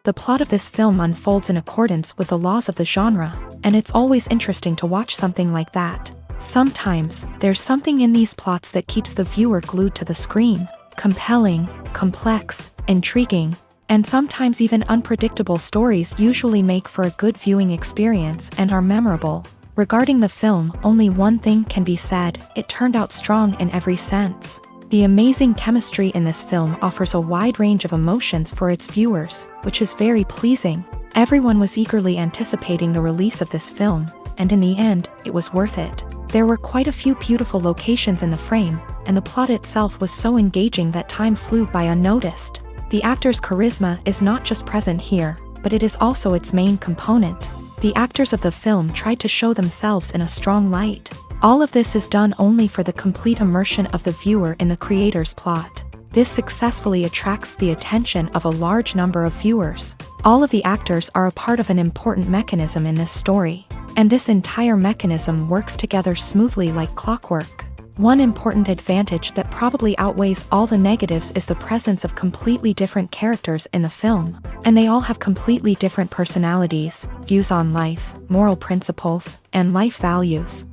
The plot of this film unfolds in accordance with the laws of the genre, and it's always interesting to watch something like that. Sometimes, there's something in these plots that keeps the viewer glued to the screen. Compelling, complex, intriguing, and sometimes even unpredictable stories usually make for a good viewing experience and are memorable. Regarding the film, only one thing can be said: it turned out strong in every sense. The amazing chemistry in this film offers a wide range of emotions for its viewers, which is very pleasing. Everyone was eagerly anticipating the release of this film, and in the end, it was worth it. There were quite a few beautiful locations in the frame, and the plot itself was so engaging that time flew by unnoticed. The actor's charisma is not just present here, but it is also its main component. The actors of the film tried to show themselves in a strong light. All of this is done only for the complete immersion of the viewer in the creator's plot. This successfully attracts the attention of a large number of viewers. All of the actors are a part of an important mechanism in this story, and this entire mechanism works together smoothly like clockwork. One important advantage that probably outweighs all the negatives is the presence of completely different characters in the film, and they all have completely different personalities, views on life, moral principles, and life values.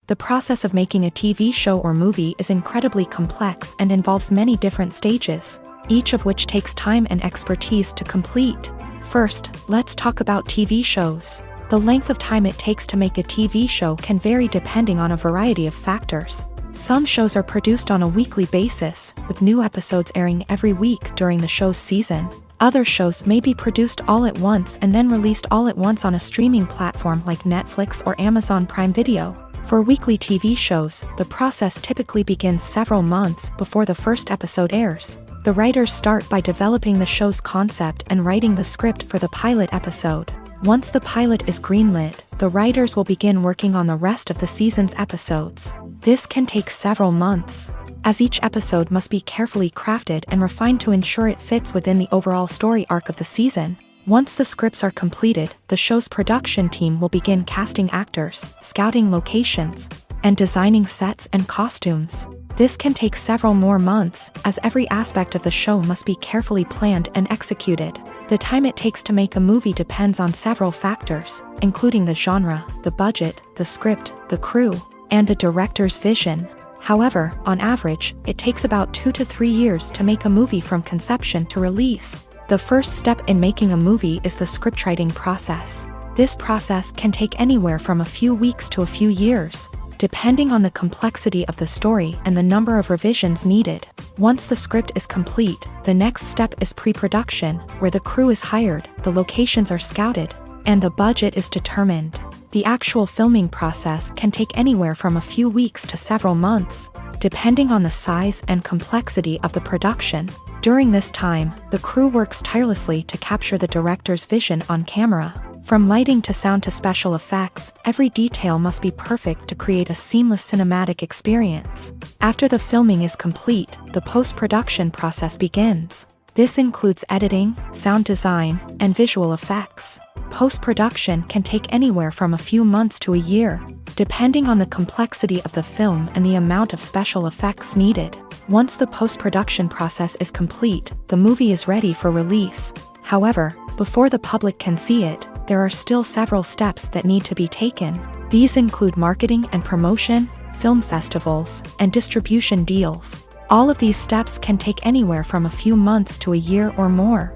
The process of making a TV show or movie is incredibly complex and involves many different stages, each of which takes time and expertise to complete. First, let's talk about TV shows. The length of time it takes to make a TV show can vary depending on a variety of factors. Some shows are produced on a weekly basis, with new episodes airing every week during the show's season. Other shows may be produced all at once and then released all at once on a streaming platform like Netflix or Amazon Prime Video. For weekly TV shows, the process typically begins several months before the first episode airs. The writers start by developing the show's concept and writing the script for the pilot episode. Once the pilot is greenlit, the writers will begin working on the rest of the season's episodes. This can take several months, as each episode must be carefully crafted and refined to ensure it fits within the overall story arc of the season. Once the scripts are completed, the show's production team will begin casting actors, scouting locations, and designing sets and costumes. This can take several more months, as every aspect of the show must be carefully planned and executed. The time it takes to make a movie depends on several factors, including the genre, the budget, the script, the crew, and the director's vision. However, on average, it takes about 2 to 3 years to make a movie from conception to release. The first step in making a movie is the scriptwriting process. This process can take anywhere from a few weeks to a few years, depending on the complexity of the story and the number of revisions needed. Once the script is complete, the next step is pre-production, where the crew is hired, the locations are scouted, and the budget is determined. The actual filming process can take anywhere from a few weeks to several months, depending on the size and complexity of the production. During this time, the crew works tirelessly to capture the director's vision on camera. From lighting to sound to special effects, every detail must be perfect to create a seamless cinematic experience. After the filming is complete, the post-production process begins. This includes editing, sound design, and visual effects. Post-production can take anywhere from a few months to a year, depending on the complexity of the film and the amount of special effects needed. Once the post-production process is complete, the movie is ready for release. However, before the public can see it, there are still several steps that need to be taken. These include marketing and promotion, film festivals, and distribution deals. All of these steps can take anywhere from a few months to a year or more.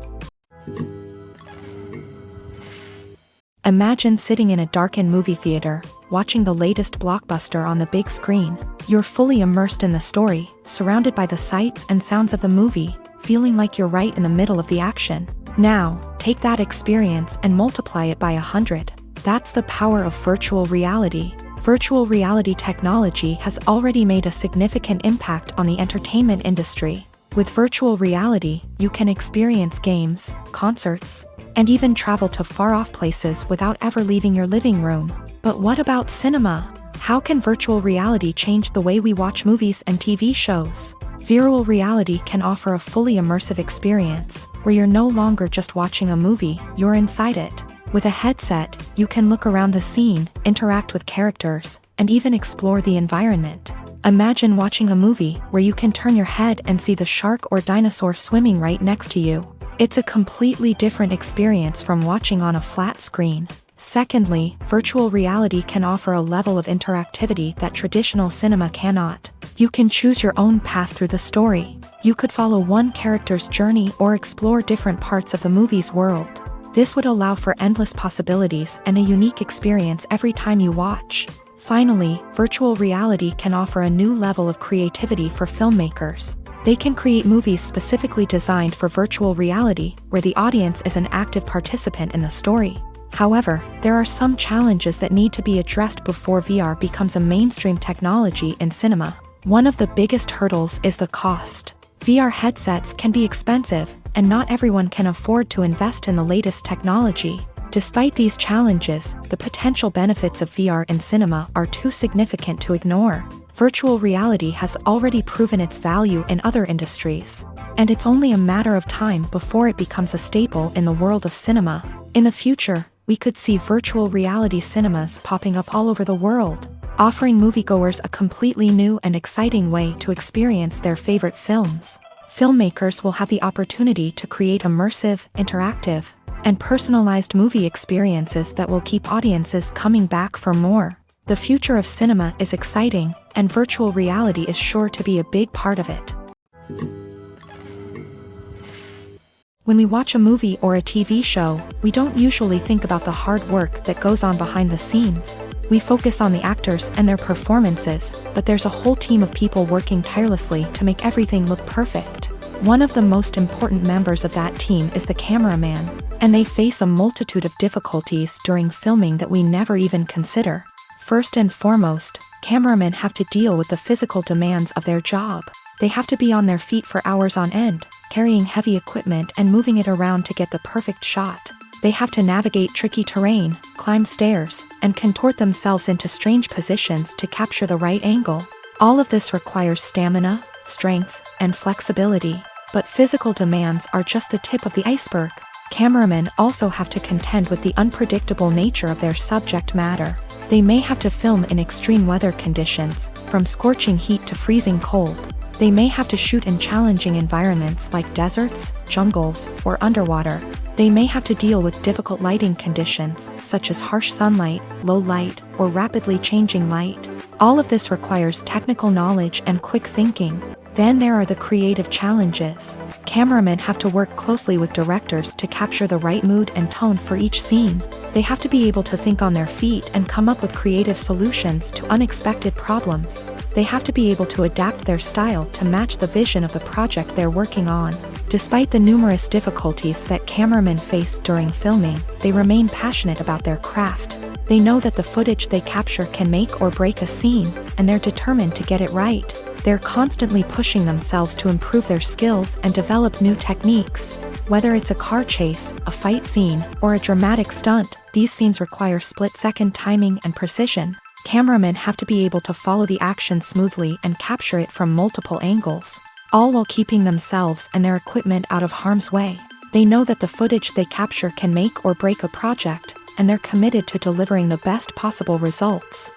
Imagine sitting in a darkened movie theater, watching the latest blockbuster on the big screen. You're fully immersed in the story, surrounded by the sights and sounds of the movie, feeling like you're right in the middle of the action. Now, take that experience and multiply it by 100. That's the power of virtual reality. Virtual reality technology has already made a significant impact on the entertainment industry. With virtual reality, you can experience games, concerts, and even travel to far-off places without ever leaving your living room. But what about cinema? How can virtual reality change the way we watch movies and TV shows? Virtual reality can offer a fully immersive experience, where you're no longer just watching a movie, you're inside it. With a headset, you can look around the scene, interact with characters, and even explore the environment. Imagine watching a movie where you can turn your head and see the shark or dinosaur swimming right next to you. It's a completely different experience from watching on a flat screen. Secondly, virtual reality can offer a level of interactivity that traditional cinema cannot. You can choose your own path through the story. You could follow one character's journey or explore different parts of the movie's world. This would allow for endless possibilities and a unique experience every time you watch. Finally, virtual reality can offer a new level of creativity for filmmakers. They can create movies specifically designed for virtual reality, where the audience is an active participant in the story. However, there are some challenges that need to be addressed before VR becomes a mainstream technology in cinema. One of the biggest hurdles is the cost. VR headsets can be expensive, and not everyone can afford to invest in the latest technology. Despite these challenges, the potential benefits of VR in cinema are too significant to ignore. Virtual reality has already proven its value in other industries, and it's only a matter of time before it becomes a staple in the world of cinema. In the future, we could see virtual reality cinemas popping up all over the world, offering moviegoers a completely new and exciting way to experience their favorite films. Filmmakers will have the opportunity to create immersive, interactive, and personalized movie experiences that will keep audiences coming back for more. The future of cinema is exciting, and virtual reality is sure to be a big part of it. When we watch a movie or a TV show, we don't usually think about the hard work that goes on behind the scenes. We focus on the actors and their performances, but there's a whole team of people working tirelessly to make everything look perfect. One of the most important members of that team is the cameraman, and they face a multitude of difficulties during filming that we never even consider. First and foremost, cameramen have to deal with the physical demands of their job. They have to be on their feet for hours on end, carrying heavy equipment and moving it around to get the perfect shot. They have to navigate tricky terrain, climb stairs, and contort themselves into strange positions to capture the right angle. All of this requires stamina, strength, and flexibility. But physical demands are just the tip of the iceberg. Cameramen also have to contend with the unpredictable nature of their subject matter. They may have to film in extreme weather conditions, from scorching heat to freezing cold. They may have to shoot in challenging environments like deserts, jungles, or underwater. They may have to deal with difficult lighting conditions, such as harsh sunlight, low light, or rapidly changing light. All of this requires technical knowledge and quick thinking. Then there are the creative challenges. Cameramen have to work closely with directors to capture the right mood and tone for each scene. They have to be able to think on their feet and come up with creative solutions to unexpected problems. They have to be able to adapt their style to match the vision of the project they're working on. Despite the numerous difficulties that cameramen face during filming, they remain passionate about their craft. They know that the footage they capture can make or break a scene, and they're determined to get it right. They're constantly pushing themselves to improve their skills and develop new techniques. Whether it's a car chase, a fight scene, or a dramatic stunt, these scenes require split-second timing and precision. Cameramen have to be able to follow the action smoothly and capture it from multiple angles, all while keeping themselves and their equipment out of harm's way. They know that the footage they capture can make or break a project, and they're committed to delivering the best possible results.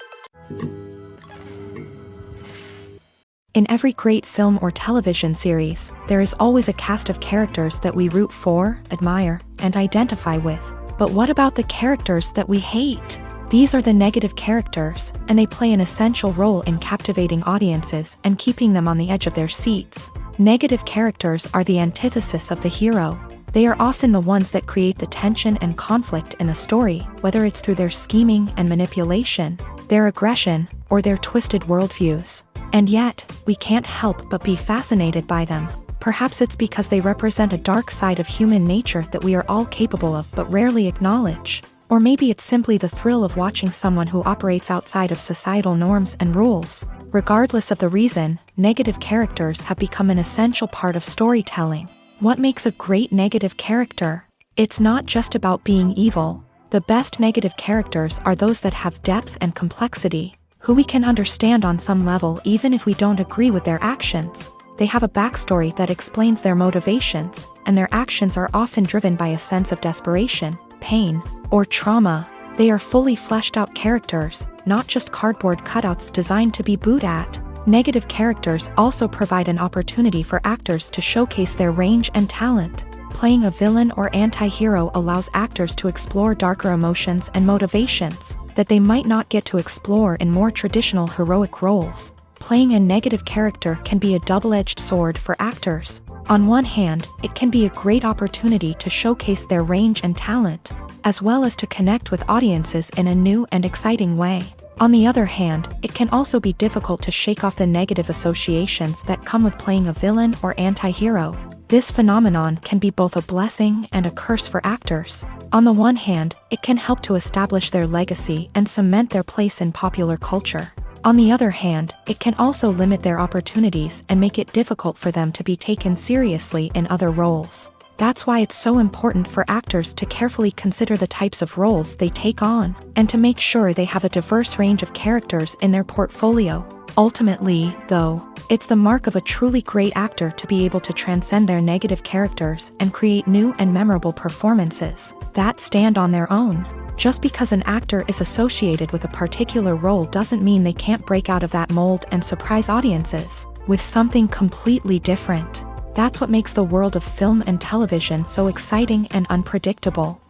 In every great film or television series, there is always a cast of characters that we root for, admire, and identify with. But what about the characters that we hate? These are the negative characters, and they play an essential role in captivating audiences and keeping them on the edge of their seats. Negative characters are the antithesis of the hero. They are often the ones that create the tension and conflict in the story, whether it's through their scheming and manipulation, their aggression, or their twisted worldviews. And yet, we can't help but be fascinated by them. Perhaps it's because they represent a dark side of human nature that we are all capable of but rarely acknowledge. Or maybe it's simply the thrill of watching someone who operates outside of societal norms and rules. Regardless of the reason, negative characters have become an essential part of storytelling. What makes a great negative character? It's not just about being evil. The best negative characters are those that have depth and complexity, who we can understand on some level even if we don't agree with their actions. They have a backstory that explains their motivations, and their actions are often driven by a sense of desperation, pain, or trauma. They are fully fleshed out characters, not just cardboard cutouts designed to be booed at. Negative characters also provide an opportunity for actors to showcase their range and talent. Playing a villain or anti-hero allows actors to explore darker emotions and motivations that they might not get to explore in more traditional heroic roles. Playing a negative character can be a double-edged sword for actors. On one hand, it can be a great opportunity to showcase their range and talent, as well as to connect with audiences in a new and exciting way. On the other hand, it can also be difficult to shake off the negative associations that come with playing a villain or anti-hero. This phenomenon can be both a blessing and a curse for actors. On the one hand, it can help to establish their legacy and cement their place in popular culture. On the other hand, it can also limit their opportunities and make it difficult for them to be taken seriously in other roles. That's why it's so important for actors to carefully consider the types of roles they take on, and to make sure they have a diverse range of characters in their portfolio. Ultimately, though, it's the mark of a truly great actor to be able to transcend their negative characters and create new and memorable performances that stand on their own. Just because an actor is associated with a particular role doesn't mean they can't break out of that mold and surprise audiences with something completely different. That's what makes the world of film and television so exciting and unpredictable.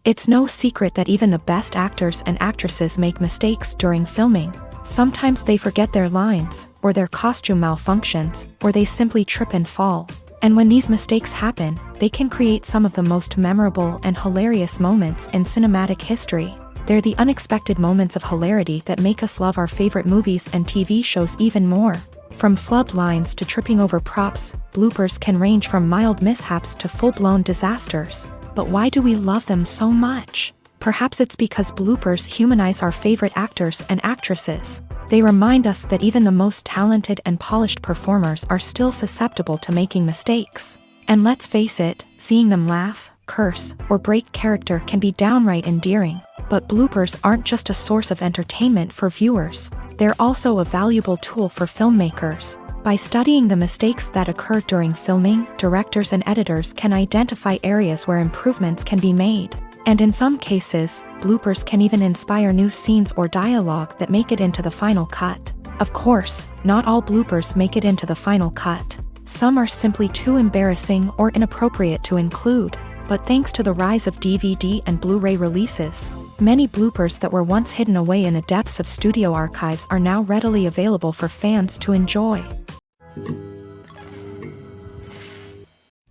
It's no secret that even the best actors and actresses make mistakes during filming. Sometimes they forget their lines, or their costume malfunctions, or they simply trip and fall. And when these mistakes happen, they can create some of the most memorable and hilarious moments in cinematic history. They're the unexpected moments of hilarity that make us love our favorite movies and TV shows even more. From flubbed lines to tripping over props, bloopers can range from mild mishaps to full-blown disasters. But why do we love them so much? Perhaps it's because bloopers humanize our favorite actors and actresses. They remind us that even the most talented and polished performers are still susceptible to making mistakes. And let's face it, seeing them laugh, curse, or break character can be downright endearing. But bloopers aren't just a source of entertainment for viewers. They're also a valuable tool for filmmakers. By studying the mistakes that occur during filming, directors and editors can identify areas where improvements can be made. And in some cases, bloopers can even inspire new scenes or dialogue that make it into the final cut. Of course, not all bloopers make it into the final cut. Some are simply too embarrassing or inappropriate to include. But thanks to the rise of DVD and Blu-ray releases, many bloopers that were once hidden away in the depths of studio archives are now readily available for fans to enjoy.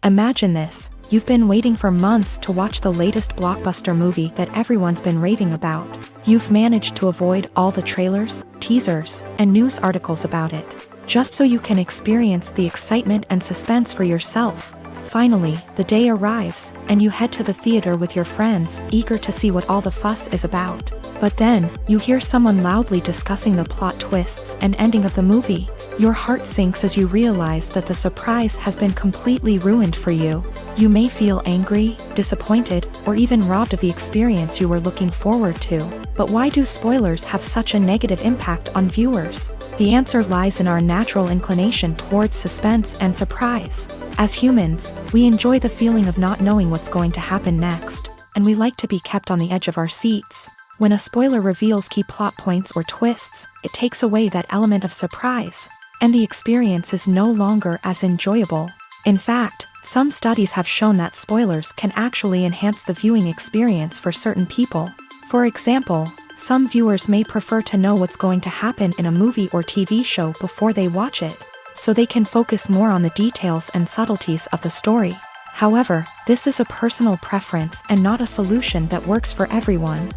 Imagine this. You've been waiting for months to watch the latest blockbuster movie that everyone's been raving about. You've managed to avoid all the trailers, teasers, and news articles about it, just so you can experience the excitement and suspense for yourself. Finally, the day arrives, and you head to the theater with your friends, eager to see what all the fuss is about. But then, you hear someone loudly discussing the plot twists and ending of the movie. Your heart sinks as you realize that the surprise has been completely ruined for you. You may feel angry, disappointed, or even robbed of the experience you were looking forward to. But why do spoilers have such a negative impact on viewers? The answer lies in our natural inclination towards suspense and surprise. As humans, we enjoy the feeling of not knowing what's going to happen next, and we like to be kept on the edge of our seats. When a spoiler reveals key plot points or twists, it takes away that element of surprise, and the experience is no longer as enjoyable. In fact, some studies have shown that spoilers can actually enhance the viewing experience for certain people. For example, some viewers may prefer to know what's going to happen in a movie or TV show before they watch it, so they can focus more on the details and subtleties of the story. However, this is a personal preference and not a solution that works for everyone.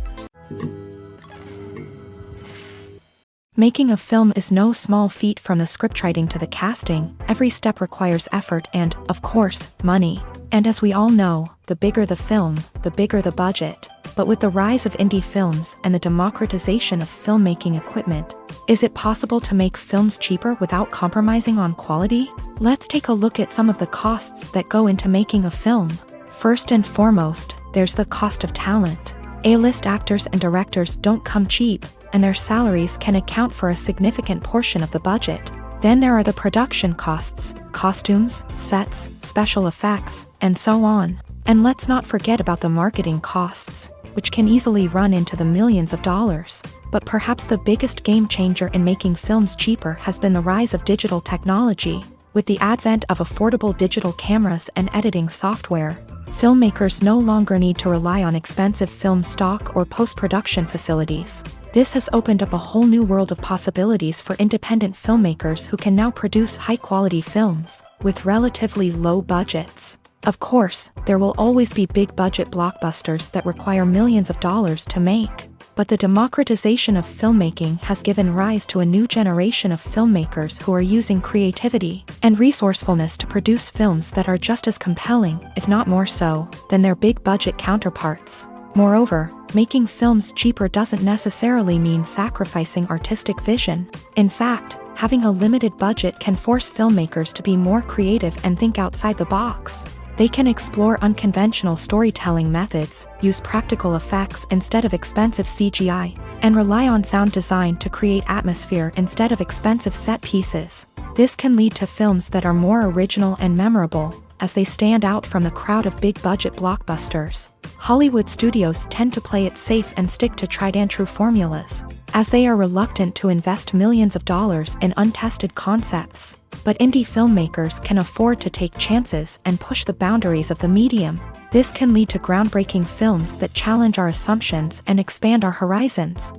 Making a film is no small feat. From the scriptwriting to the casting, every step requires effort and, of course, money. And as we all know, the bigger the film, the bigger the budget. But with the rise of indie films and the democratization of filmmaking equipment, is it possible to make films cheaper without compromising on quality? Let's take a look at some of the costs that go into making a film. First and foremost, there's the cost of talent. A-list actors and directors don't come cheap, and their salaries can account for a significant portion of the budget. Then there are the production costs, costumes, sets, special effects, and so on. And let's not forget about the marketing costs. which can easily run into the millions of dollars. But perhaps the biggest game changer in making films cheaper has been the rise of digital technology. With the advent of affordable digital cameras and editing software, filmmakers no longer need to rely on expensive film stock or post-production facilities. This has opened up a whole new world of possibilities for independent filmmakers who can now produce high-quality films with relatively low budgets. Of course, there will always be big-budget blockbusters that require millions of dollars to make. But the democratization of filmmaking has given rise to a new generation of filmmakers who are using creativity and resourcefulness to produce films that are just as compelling, if not more so, than their big-budget counterparts. Moreover, making films cheaper doesn't necessarily mean sacrificing artistic vision. In fact, having a limited budget can force filmmakers to be more creative and think outside the box. They can explore unconventional storytelling methods, use practical effects instead of expensive CGI, and rely on sound design to create atmosphere instead of expensive set pieces. This can lead to films that are more original and memorable, as they stand out from the crowd of big-budget blockbusters. Hollywood studios tend to play it safe and stick to tried-and-true formulas, as they are reluctant to invest millions of dollars in untested concepts. But indie filmmakers can afford to take chances and push the boundaries of the medium. This can lead to groundbreaking films that challenge our assumptions and expand our horizons.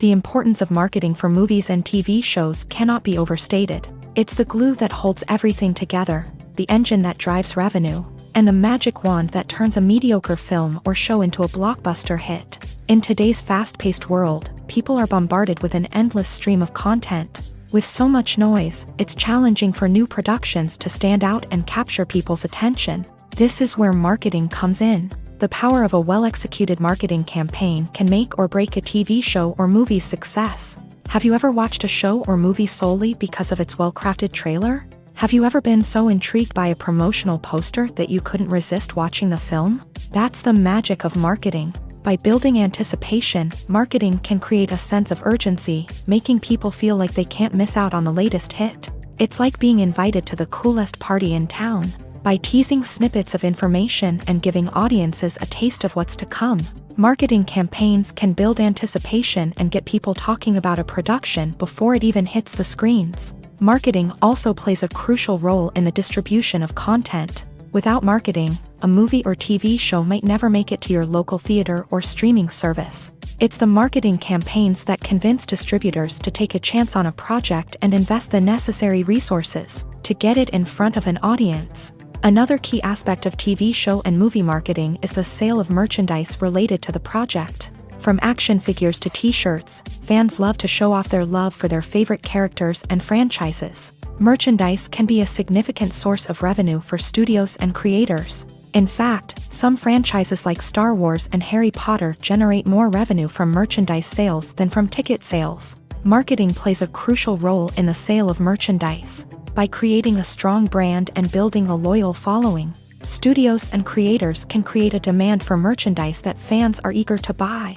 The importance of marketing for movies and TV shows cannot be overstated. It's the glue that holds everything together, the engine that drives revenue, and the magic wand that turns a mediocre film or show into a blockbuster hit. In today's fast-paced world, people are bombarded with an endless stream of content. With so much noise, it's challenging for new productions to stand out and capture people's attention. This is where marketing comes in. The power of a well-executed marketing campaign can make or break a TV show or movie's success. Have you ever watched a show or movie solely because of its well-crafted trailer? Have you ever been so intrigued by a promotional poster that you couldn't resist watching the film? That's the magic of marketing. By building anticipation, marketing can create a sense of urgency, making people feel like they can't miss out on the latest hit. It's like being invited to the coolest party in town. By teasing snippets of information and giving audiences a taste of what's to come, marketing campaigns can build anticipation and get people talking about a production before it even hits the screens. Marketing also plays a crucial role in the distribution of content. Without marketing, a movie or TV show might never make it to your local theater or streaming service. It's the marketing campaigns that convince distributors to take a chance on a project and invest the necessary resources to get it in front of an audience. Another key aspect of TV show and movie marketing is the sale of merchandise related to the project. From action figures to t-shirts, fans love to show off their love for their favorite characters and franchises. Merchandise can be a significant source of revenue for studios and creators. In fact, some franchises like Star Wars and Harry Potter generate more revenue from merchandise sales than from ticket sales. Marketing plays a crucial role in the sale of merchandise. By creating a strong brand and building a loyal following, studios and creators can create a demand for merchandise that fans are eager to buy.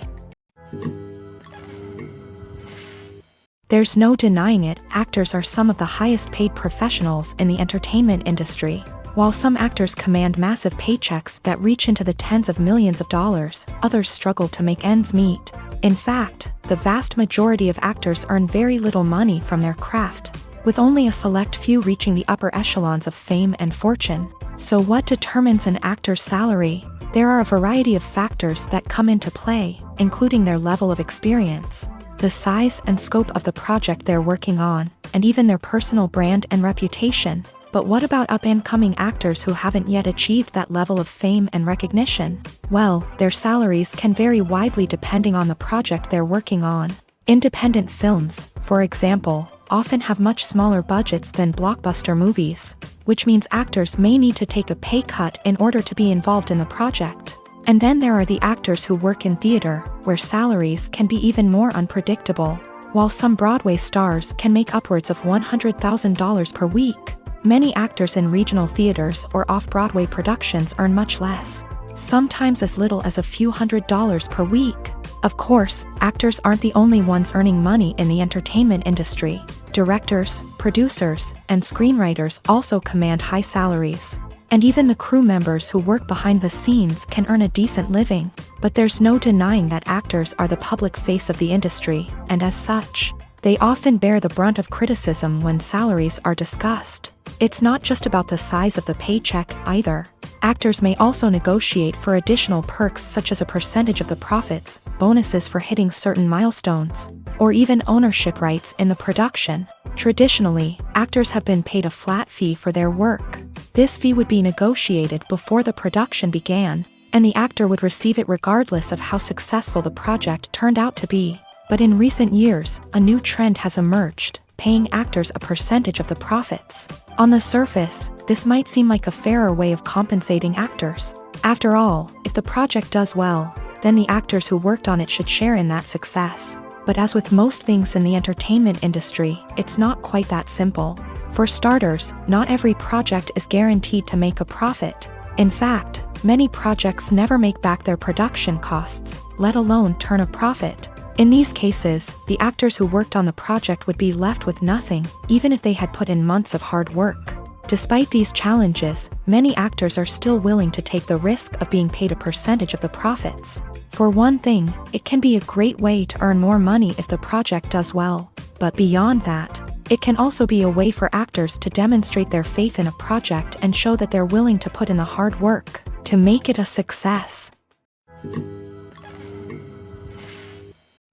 There's no denying it, actors are some of the highest paid professionals in the entertainment industry. While some actors command massive paychecks that reach into the tens of millions of dollars, others struggle to make ends meet. In fact, the vast majority of actors earn very little money from their craft, with only a select few reaching the upper echelons of fame and fortune. So what determines an actor's salary? There are a variety of factors that come into play, including their level of experience, the size and scope of the project they're working on, and even their personal brand and reputation. But what about up-and-coming actors who haven't yet achieved that level of fame and recognition? Well, their salaries can vary widely depending on the project they're working on. Independent films, for example, often have much smaller budgets than blockbuster movies, which means actors may need to take a pay cut in order to be involved in the project. And then there are the actors who work in theater, where salaries can be even more unpredictable. While some Broadway stars can make upwards of $100,000 per week, many actors in regional theaters or off-Broadway productions earn much less, sometimes as little as a few $100s per week. Of course, actors aren't the only ones earning money in the entertainment industry. Directors, producers, and screenwriters also command high salaries. And even the crew members who work behind the scenes can earn a decent living. But there's no denying that actors are the public face of the industry, and as such, they often bear the brunt of criticism when salaries are discussed. It's not just about the size of the paycheck, either. Actors may also negotiate for additional perks such as a percentage of the profits, bonuses for hitting certain milestones, or even ownership rights in the production. Traditionally, actors have been paid a flat fee for their work. This fee would be negotiated before the production began, and the actor would receive it regardless of how successful the project turned out to be. But in recent years, a new trend has emerged, paying actors a percentage of the profits. On the surface, this might seem like a fairer way of compensating actors. After all, if the project does well, then the actors who worked on it should share in that success. But as with most things in the entertainment industry, it's not quite that simple. For starters, not every project is guaranteed to make a profit. In fact, many projects never make back their production costs, let alone turn a profit. In these cases, the actors who worked on the project would be left with nothing, even if they had put in months of hard work. Despite these challenges, many actors are still willing to take the risk of being paid a percentage of the profits. For one thing, it can be a great way to earn more money if the project does well. But beyond that, it can also be a way for actors to demonstrate their faith in a project and show that they're willing to put in the hard work to make it a success.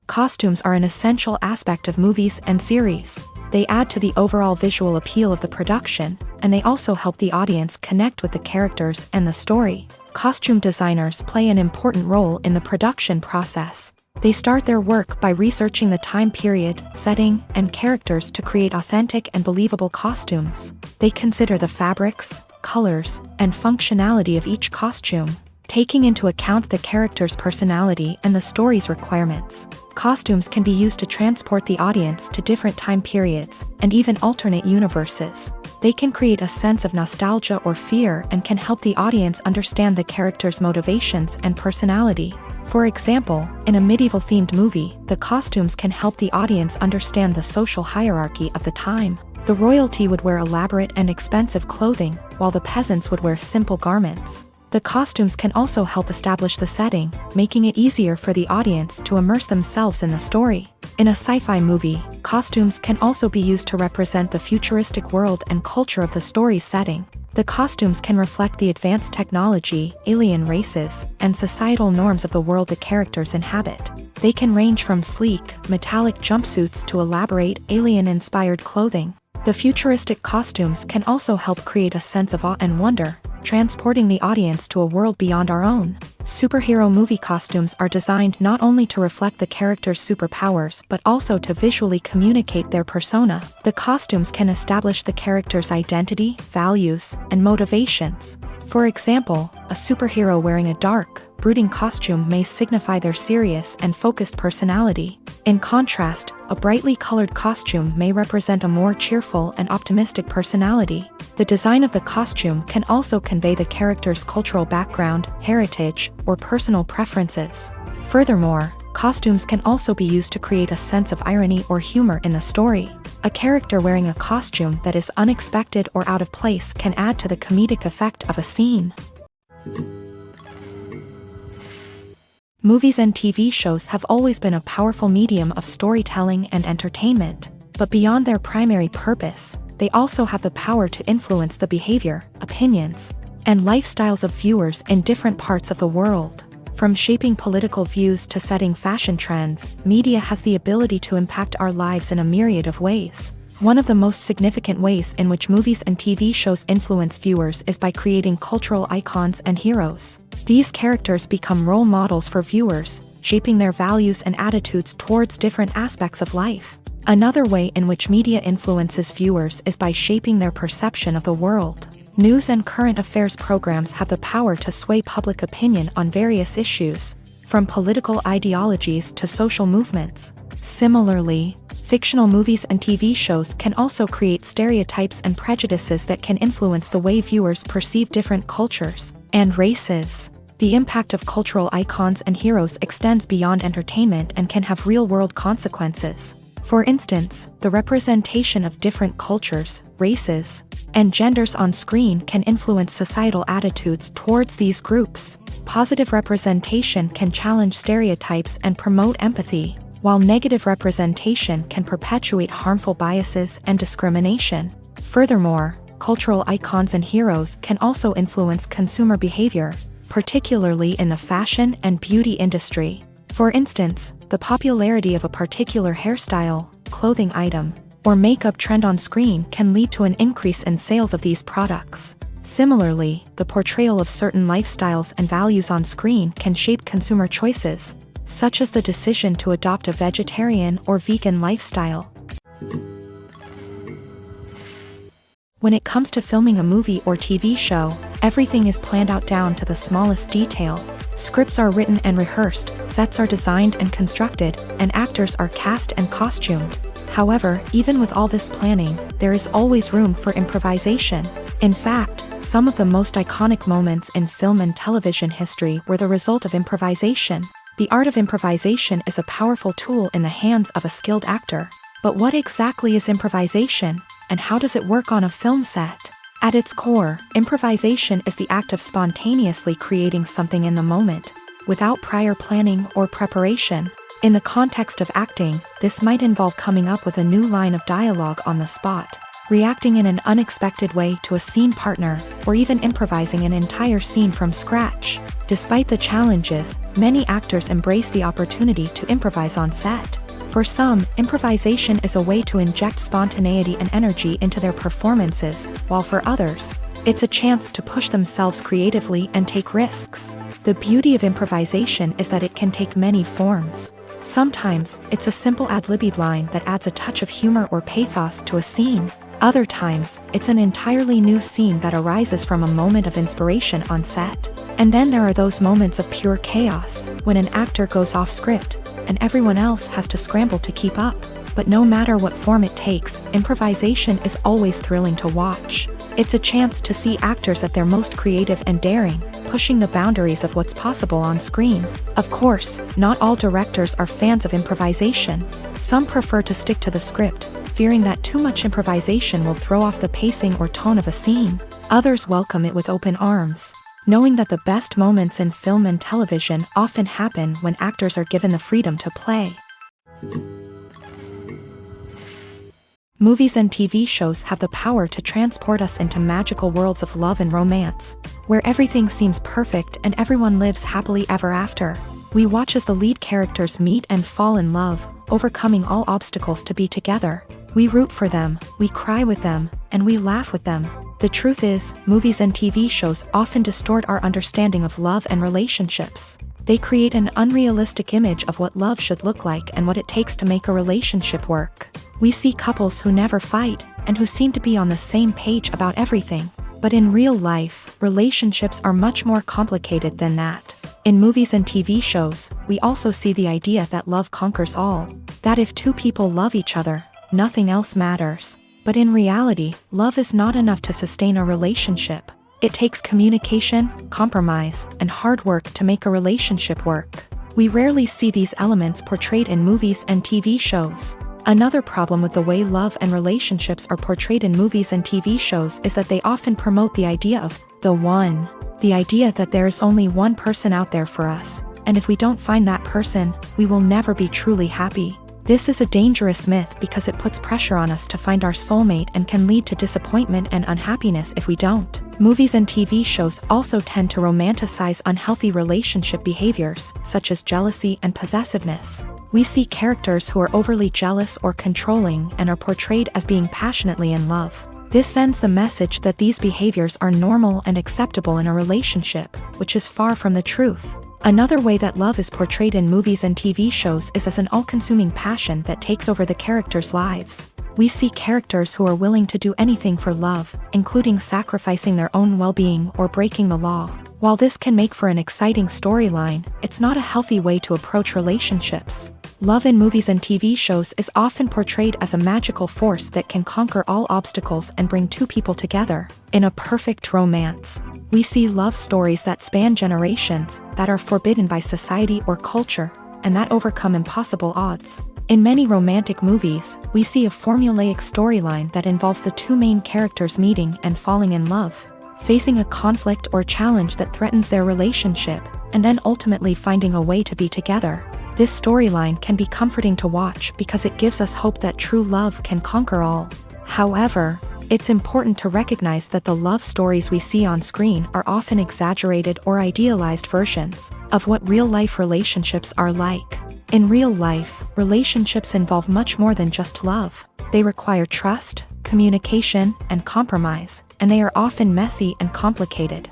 Costumes are an essential aspect of movies and series. They add to the overall visual appeal of the production, and they also help the audience connect with the characters and the story. Costume designers play an important role in the production process. They start their work by researching the time period, setting, and characters to create authentic and believable costumes. They consider the fabrics, colors, and functionality of each costume, taking into account the character's personality and the story's requirements. Costumes can be used to transport the audience to different time periods and even alternate universes. They can create a sense of nostalgia or fear and can help the audience understand the character's motivations and personality. For example, in a medieval-themed movie, the costumes can help the audience understand the social hierarchy of the time. The royalty would wear elaborate and expensive clothing, while the peasants would wear simple garments. The costumes can also help establish the setting, making it easier for the audience to immerse themselves in the story. In a sci-fi movie, costumes can also be used to represent the futuristic world and culture of the story's setting. The costumes can reflect the advanced technology, alien races, and societal norms of the world the characters inhabit. They can range from sleek, metallic jumpsuits to elaborate, alien-inspired clothing. The futuristic costumes can also help create a sense of awe and wonder, transporting the audience to a world beyond our own. Superhero movie costumes are designed not only to reflect the character's superpowers but also to visually communicate their persona. The costumes can establish the character's identity, values, and motivations. For example, a superhero wearing a dark, brooding costume may signify their serious and focused personality. In contrast, a brightly colored costume may represent a more cheerful and optimistic personality. The design of the costume can also convey the character's cultural background, heritage, or personal preferences. Furthermore, costumes can also be used to create a sense of irony or humor in the story. A character wearing a costume that is unexpected or out of place can add to the comedic effect of a scene. Movies and TV shows have always been a powerful medium of storytelling and entertainment, but beyond their primary purpose, they also have the power to influence the behavior, opinions, and lifestyles of viewers in different parts of the world. From shaping political views to setting fashion trends, media has the ability to impact our lives in a myriad of ways. One of the most significant ways in which movies and TV shows influence viewers is by creating cultural icons and heroes. These characters become role models for viewers, shaping their values and attitudes towards different aspects of life. Another way in which media influences viewers is by shaping their perception of the world. News and current affairs programs have the power to sway public opinion on various issues, from political ideologies to social movements. Similarly, fictional movies and TV shows can also create stereotypes and prejudices that can influence the way viewers perceive different cultures and races. The impact of cultural icons and heroes extends beyond entertainment and can have real-world consequences. For instance, the representation of different cultures, races, and genders on screen can influence societal attitudes towards these groups. Positive representation can challenge stereotypes and promote empathy, while negative representation can perpetuate harmful biases and discrimination. Furthermore, cultural icons and heroes can also influence consumer behavior, particularly in the fashion and beauty industry. For instance, the popularity of a particular hairstyle, clothing item, or makeup trend on screen can lead to an increase in sales of these products. Similarly, the portrayal of certain lifestyles and values on screen can shape consumer choices, such as the decision to adopt a vegetarian or vegan lifestyle. When it comes to filming a movie or TV show, everything is planned out down to the smallest detail. Scripts are written and rehearsed, sets are designed and constructed, and actors are cast and costumed. However, even with all this planning, there is always room for improvisation. In fact, some of the most iconic moments in film and television history were the result of improvisation. The art of improvisation is a powerful tool in the hands of a skilled actor. But what exactly is improvisation, and how does it work on a film set? At its core, improvisation is the act of spontaneously creating something in the moment, without prior planning or preparation. In the context of acting, this might involve coming up with a new line of dialogue on the spot, reacting in an unexpected way to a scene partner, or even improvising an entire scene from scratch. Despite the challenges, many actors embrace the opportunity to improvise on set. For some, improvisation is a way to inject spontaneity and energy into their performances, while for others, it's a chance to push themselves creatively and take risks. The beauty of improvisation is that it can take many forms. Sometimes, it's a simple ad-libbed line that adds a touch of humor or pathos to a scene. Other times, it's an entirely new scene that arises from a moment of inspiration on set. And then there are those moments of pure chaos, when an actor goes off script, and everyone else has to scramble to keep up. But no matter what form it takes, improvisation is always thrilling to watch. It's a chance to see actors at their most creative and daring, pushing the boundaries of what's possible on screen. Of course, not all directors are fans of improvisation. Some prefer to stick to the script, fearing that too much improvisation will throw off the pacing or tone of a scene. Others welcome it with open arms, knowing that the best moments in film and television often happen when actors are given the freedom to play. Movies and TV shows have the power to transport us into magical worlds of love and romance, where everything seems perfect and everyone lives happily ever after. We watch as the lead characters meet and fall in love, overcoming all obstacles to be together. We root for them, we cry with them, and we laugh with them. The truth is, movies and TV shows often distort our understanding of love and relationships. They create an unrealistic image of what love should look like and what it takes to make a relationship work. We see couples who never fight, and who seem to be on the same page about everything. But in real life, relationships are much more complicated than that. In movies and TV shows, we also see the idea that love conquers all. That if two people love each other, nothing else matters. But in reality, love is not enough to sustain a relationship. It takes communication, compromise, and hard work to make a relationship work. We rarely see these elements portrayed in movies and TV shows. Another problem with the way love and relationships are portrayed in movies and TV shows is that they often promote the idea of the one. The idea that there is only one person out there for us, and if we don't find that person, we will never be truly happy. This is a dangerous myth because it puts pressure on us to find our soulmate and can lead to disappointment and unhappiness if we don't. Movies and TV shows also tend to romanticize unhealthy relationship behaviors, such as jealousy and possessiveness. We see characters who are overly jealous or controlling and are portrayed as being passionately in love. This sends the message that these behaviors are normal and acceptable in a relationship, which is far from the truth. Another way that love is portrayed in movies and TV shows is as an all-consuming passion that takes over the characters' lives. We see characters who are willing to do anything for love, including sacrificing their own well-being or breaking the law. While this can make for an exciting storyline, it's not a healthy way to approach relationships. Love in movies and TV shows is often portrayed as a magical force that can conquer all obstacles and bring two people together. In a perfect romance, we see love stories that span generations, that are forbidden by society or culture, and that overcome impossible odds. In many romantic movies, we see a formulaic storyline that involves the two main characters meeting and falling in love, facing a conflict or challenge that threatens their relationship, and then ultimately finding a way to be together. This storyline can be comforting to watch because it gives us hope that true love can conquer all. However, it's important to recognize that the love stories we see on screen are often exaggerated or idealized versions of what real-life relationships are like. In real life, relationships involve much more than just love. They require trust, communication, and compromise, and they are often messy and complicated.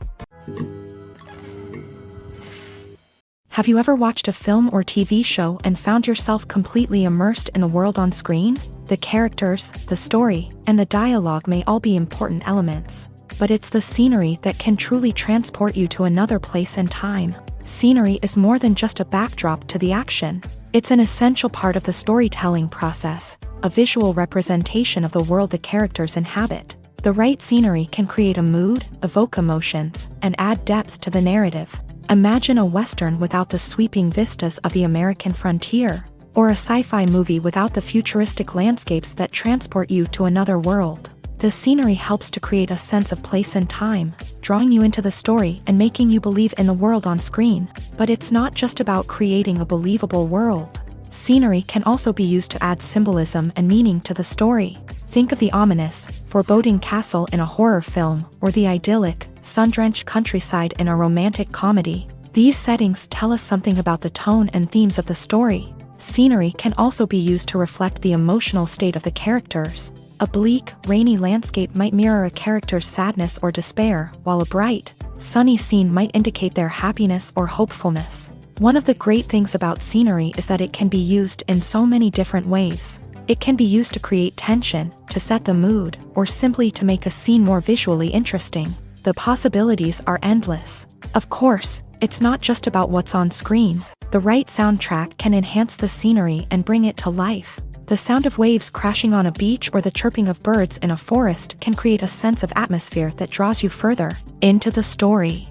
Have you ever watched a film or TV show and found yourself completely immersed in the world on screen? The characters, the story, and the dialogue may all be important elements, but it's the scenery that can truly transport you to another place and time. Scenery is more than just a backdrop to the action. It's an essential part of the storytelling process, a visual representation of the world the characters inhabit. The right scenery can create a mood, evoke emotions, and add depth to the narrative. Imagine a Western without the sweeping vistas of the American frontier, or a sci-fi movie without the futuristic landscapes that transport you to another world. The scenery helps to create a sense of place and time, drawing you into the story and making you believe in the world on screen. But it's not just about creating a believable world. Scenery can also be used to add symbolism and meaning to the story. Think of the ominous, foreboding castle in a horror film, or the idyllic, sun-drenched countryside in a romantic comedy. These settings tell us something about the tone and themes of the story. Scenery can also be used to reflect the emotional state of the characters. A bleak, rainy landscape might mirror a character's sadness or despair, while a bright, sunny scene might indicate their happiness or hopefulness. One of the great things about scenery is that it can be used in so many different ways. It can be used to create tension, to set the mood, or simply to make a scene more visually interesting. The possibilities are endless. Of course, it's not just about what's on screen. The right soundtrack can enhance the scenery and bring it to life. The sound of waves crashing on a beach or the chirping of birds in a forest can create a sense of atmosphere that draws you further into the story.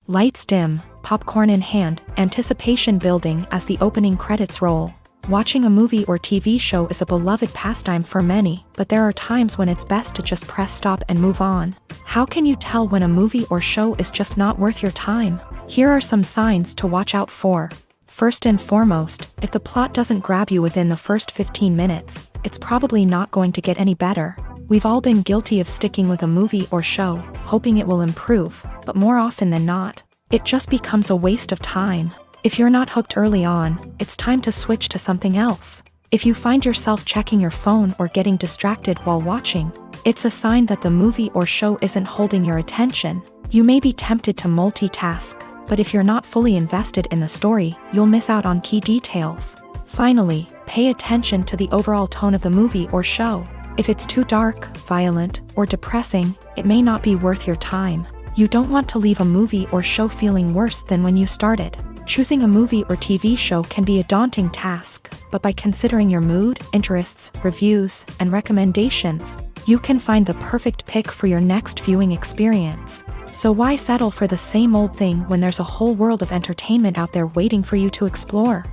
Lights dim, popcorn in hand, anticipation building as the opening credits roll. Watching a movie or TV show is a beloved pastime for many, but there are times when it's best to just press stop and move on. How can you tell when a movie or show is just not worth your time? Here are some signs to watch out for. First and foremost, if the plot doesn't grab you within the first 15 minutes, it's probably not going to get any better. We've all been guilty of sticking with a movie or show, hoping it will improve, but more often than not, it just becomes a waste of time. If you're not hooked early on, it's time to switch to something else. If you find yourself checking your phone or getting distracted while watching, it's a sign that the movie or show isn't holding your attention. You may be tempted to multitask, but if you're not fully invested in the story, you'll miss out on key details. Finally, pay attention to the overall tone of the movie or show. If it's too dark, violent, or depressing, it may not be worth your time. You don't want to leave a movie or show feeling worse than when you started. Choosing a movie or TV show can be a daunting task, but by considering your mood, interests, reviews, and recommendations, you can find the perfect pick for your next viewing experience. So why settle for the same old thing when there's a whole world of entertainment out there waiting for you to explore?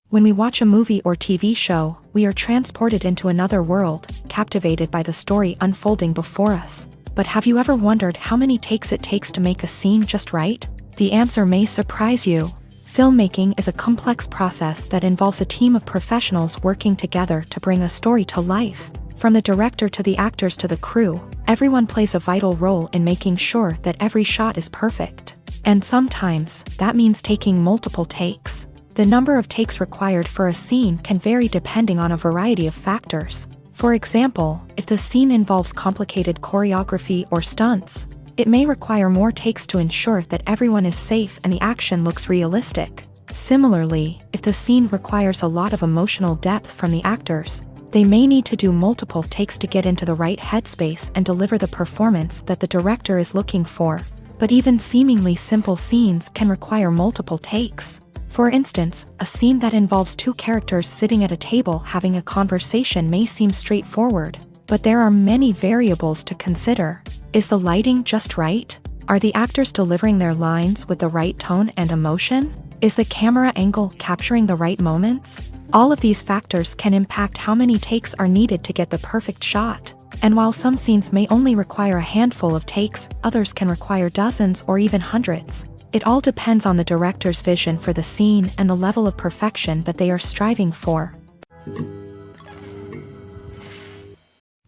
When we watch a movie or TV show, we are transported into another world, captivated by the story unfolding before us. But have you ever wondered how many takes it takes to make a scene just right? The answer may surprise you. Filmmaking is a complex process that involves a team of professionals working together to bring a story to life. From the director to the actors to the crew, everyone plays a vital role in making sure that every shot is perfect. And sometimes, that means taking multiple takes. The number of takes required for a scene can vary depending on a variety of factors. For example, if the scene involves complicated choreography or stunts, it may require more takes to ensure that everyone is safe and the action looks realistic. Similarly, if the scene requires a lot of emotional depth from the actors, they may need to do multiple takes to get into the right headspace and deliver the performance that the director is looking for. But even seemingly simple scenes can require multiple takes. For instance, a scene that involves two characters sitting at a table having a conversation may seem straightforward, but there are many variables to consider. Is the lighting just right? Are the actors delivering their lines with the right tone and emotion? Is the camera angle capturing the right moments? All of these factors can impact how many takes are needed to get the perfect shot. And while some scenes may only require a handful of takes, others can require dozens or even hundreds. It all depends on the director's vision for the scene and the level of perfection that they are striving for.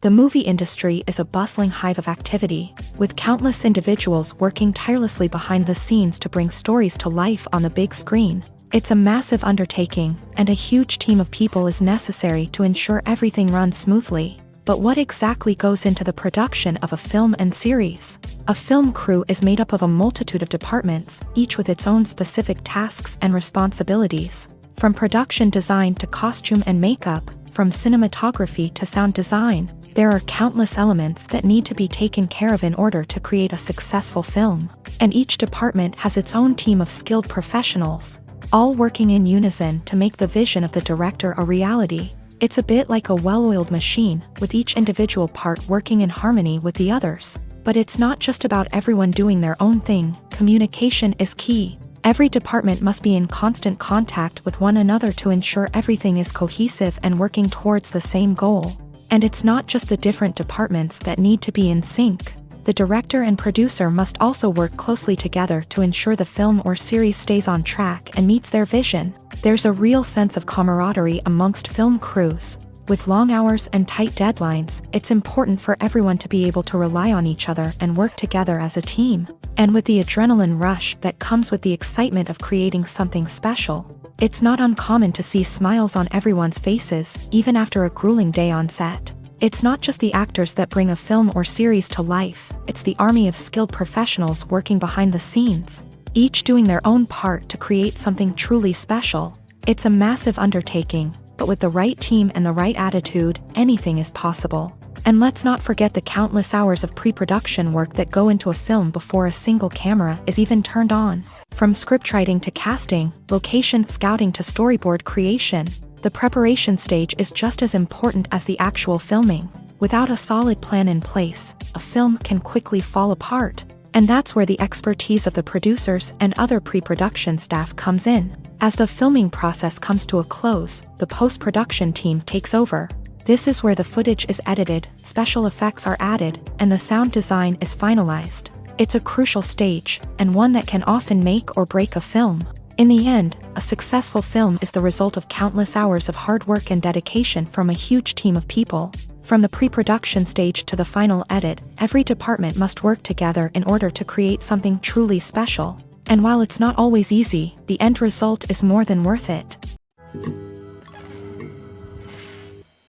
The movie industry is a bustling hive of activity, with countless individuals working tirelessly behind the scenes to bring stories to life on the big screen. It's a massive undertaking, and a huge team of people is necessary to ensure everything runs smoothly. But what exactly goes into the production of a film and series? A film crew is made up of a multitude of departments, each with its own specific tasks and responsibilities. From production design to costume and makeup, from cinematography to sound design, there are countless elements that need to be taken care of in order to create a successful film. And each department has its own team of skilled professionals, all working in unison to make the vision of the director a reality. It's a bit like a well-oiled machine, with each individual part working in harmony with the others. But it's not just about everyone doing their own thing. Communication is key. Every department must be in constant contact with one another to ensure everything is cohesive and working towards the same goal. And it's not just the different departments that need to be in sync. The director and producer must also work closely together to ensure the film or series stays on track and meets their vision. There's a real sense of camaraderie amongst film crews. With long hours and tight deadlines, it's important for everyone to be able to rely on each other and work together as a team. And with the adrenaline rush that comes with the excitement of creating something special, it's not uncommon to see smiles on everyone's faces, even after a grueling day on set. It's not just the actors that bring a film or series to life, it's the army of skilled professionals working behind the scenes, each doing their own part to create something truly special. It's a massive undertaking, but with the right team and the right attitude, anything is possible. And let's not forget the countless hours of pre-production work that go into a film before a single camera is even turned on. From scriptwriting to casting, location scouting to storyboard creation, the preparation stage is just as important as the actual filming. Without a solid plan in place, a film can quickly fall apart. And that's where the expertise of the producers and other pre-production staff comes in. As the filming process comes to a close, the post-production team takes over. This is where the footage is edited, special effects are added, and the sound design is finalized. It's a crucial stage, and one that can often make or break a film. In the end, a successful film is the result of countless hours of hard work and dedication from a huge team of people. From the pre-production stage to the final edit, every department must work together in order to create something truly special. And while it's not always easy, the end result is more than worth it.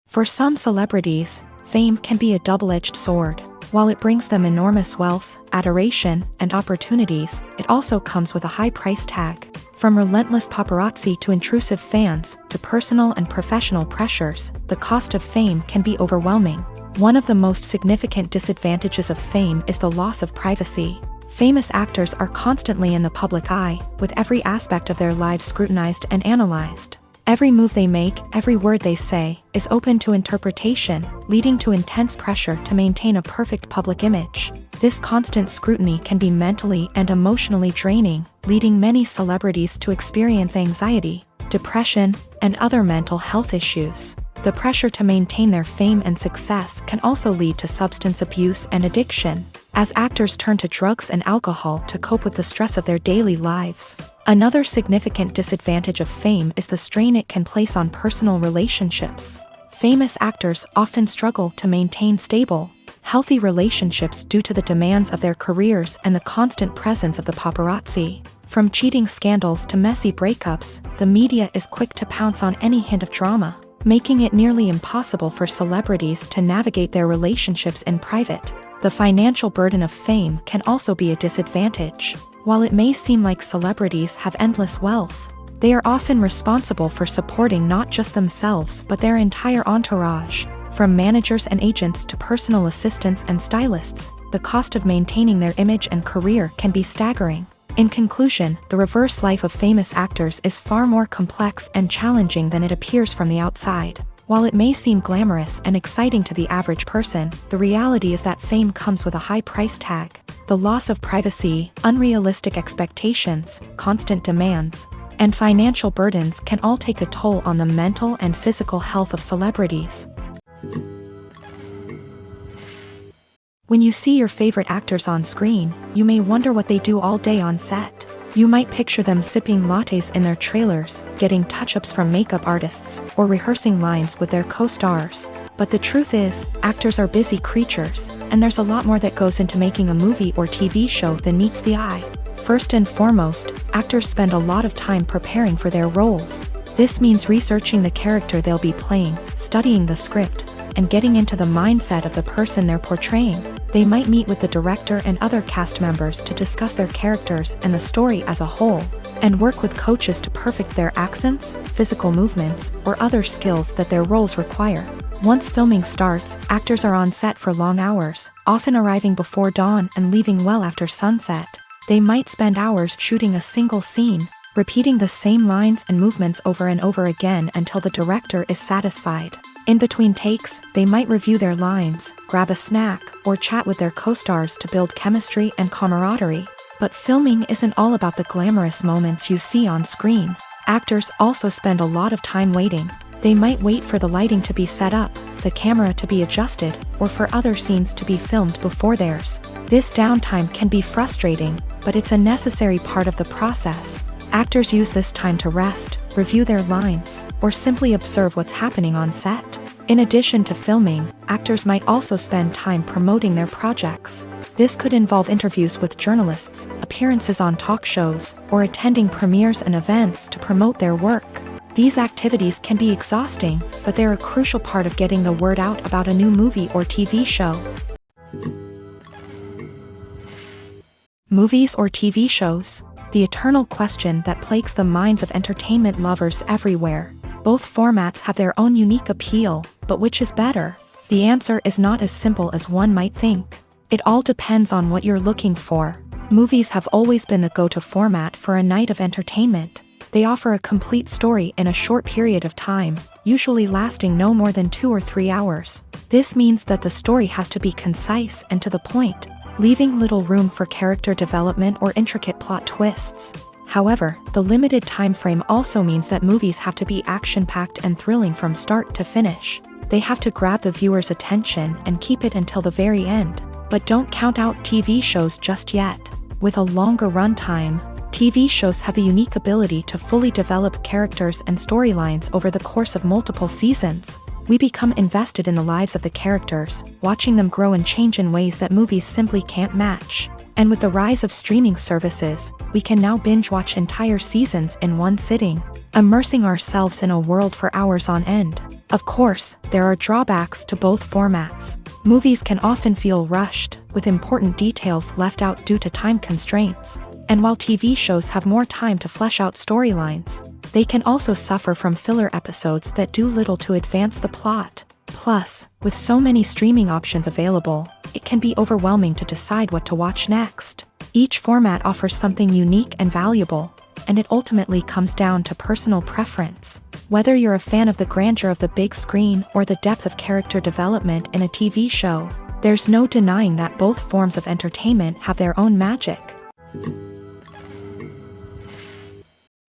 For some celebrities, fame can be a double-edged sword. While it brings them enormous wealth, adoration, and opportunities, it also comes with a high price tag. From relentless paparazzi to intrusive fans, to personal and professional pressures, the cost of fame can be overwhelming. One of the most significant disadvantages of fame is the loss of privacy. Famous actors are constantly in the public eye, with every aspect of their lives scrutinized and analyzed. Every move they make, every word they say, is open to interpretation, leading to intense pressure to maintain a perfect public image. This constant scrutiny can be mentally and emotionally draining, leading many celebrities to experience anxiety, depression, and other mental health issues. The pressure to maintain their fame and success can also lead to substance abuse and addiction, as actors turn to drugs and alcohol to cope with the stress of their daily lives. Another significant disadvantage of fame is the strain it can place on personal relationships. Famous actors often struggle to maintain stable, healthy relationships due to the demands of their careers and the constant presence of the paparazzi. From cheating scandals to messy breakups, the media is quick to pounce on any hint of drama, making it nearly impossible for celebrities to navigate their relationships in private. The financial burden of fame can also be a disadvantage. While it may seem like celebrities have endless wealth, they are often responsible for supporting not just themselves but their entire entourage. From managers and agents to personal assistants and stylists, the cost of maintaining their image and career can be staggering. In conclusion, the reverse life of famous actors is far more complex and challenging than it appears from the outside. While it may seem glamorous and exciting to the average person, the reality is that fame comes with a high price tag. The loss of privacy, unrealistic expectations, constant demands, and financial burdens can all take a toll on the mental and physical health of celebrities. When you see your favorite actors on screen, you may wonder what they do all day on set. You might picture them sipping lattes in their trailers, getting touch-ups from makeup artists, or rehearsing lines with their co-stars. But the truth is, actors are busy creatures, and there's a lot more that goes into making a movie or TV show than meets the eye. First and foremost, actors spend a lot of time preparing for their roles. This means researching the character they'll be playing, studying the script, and getting into the mindset of the person they're portraying. They might meet with the director and other cast members to discuss their characters and the story as a whole, and work with coaches to perfect their accents, physical movements, or other skills that their roles require. Once filming starts, actors are on set for long hours, often arriving before dawn and leaving well after sunset. They might spend hours shooting a single scene, repeating the same lines and movements over and over again until the director is satisfied. In between takes, they might review their lines, grab a snack, or chat with their co-stars to build chemistry and camaraderie. But filming isn't all about the glamorous moments you see on screen. Actors also spend a lot of time waiting. They might wait for the lighting to be set up, the camera to be adjusted, or for other scenes to be filmed before theirs. This downtime can be frustrating, but it's a necessary part of the process. Actors use this time to rest, review their lines, or simply observe what's happening on set. In addition to filming, actors might also spend time promoting their projects. This could involve interviews with journalists, appearances on talk shows, or attending premieres and events to promote their work. These activities can be exhausting, but they're a crucial part of getting the word out about a new movie or TV show. Movies or TV shows? The eternal question that plagues the minds of entertainment lovers everywhere. Both formats have their own unique appeal, but which is better? The answer is not as simple as one might think. It all depends on what you're looking for. Movies have always been the go-to format for a night of entertainment. They offer a complete story in a short period of time, usually lasting no more than 2 or 3 hours. This means that the story has to be concise and to the point, leaving little room for character development or intricate plot twists. However, the limited time frame also means that movies have to be action-packed and thrilling from start to finish. They have to grab the viewer's attention and keep it until the very end. But don't count out TV shows just yet. With a longer runtime, TV shows have the unique ability to fully develop characters and storylines over the course of multiple seasons. We become invested in the lives of the characters, watching them grow and change in ways that movies simply can't match. And with the rise of streaming services, we can now binge-watch entire seasons in one sitting, immersing ourselves in a world for hours on end. Of course, there are drawbacks to both formats. Movies can often feel rushed, with important details left out due to time constraints. And while TV shows have more time to flesh out storylines, they can also suffer from filler episodes that do little to advance the plot. Plus, with so many streaming options available, it can be overwhelming to decide what to watch next. Each format offers something unique and valuable, and it ultimately comes down to personal preference. Whether you're a fan of the grandeur of the big screen or the depth of character development in a TV show, there's no denying that both forms of entertainment have their own magic.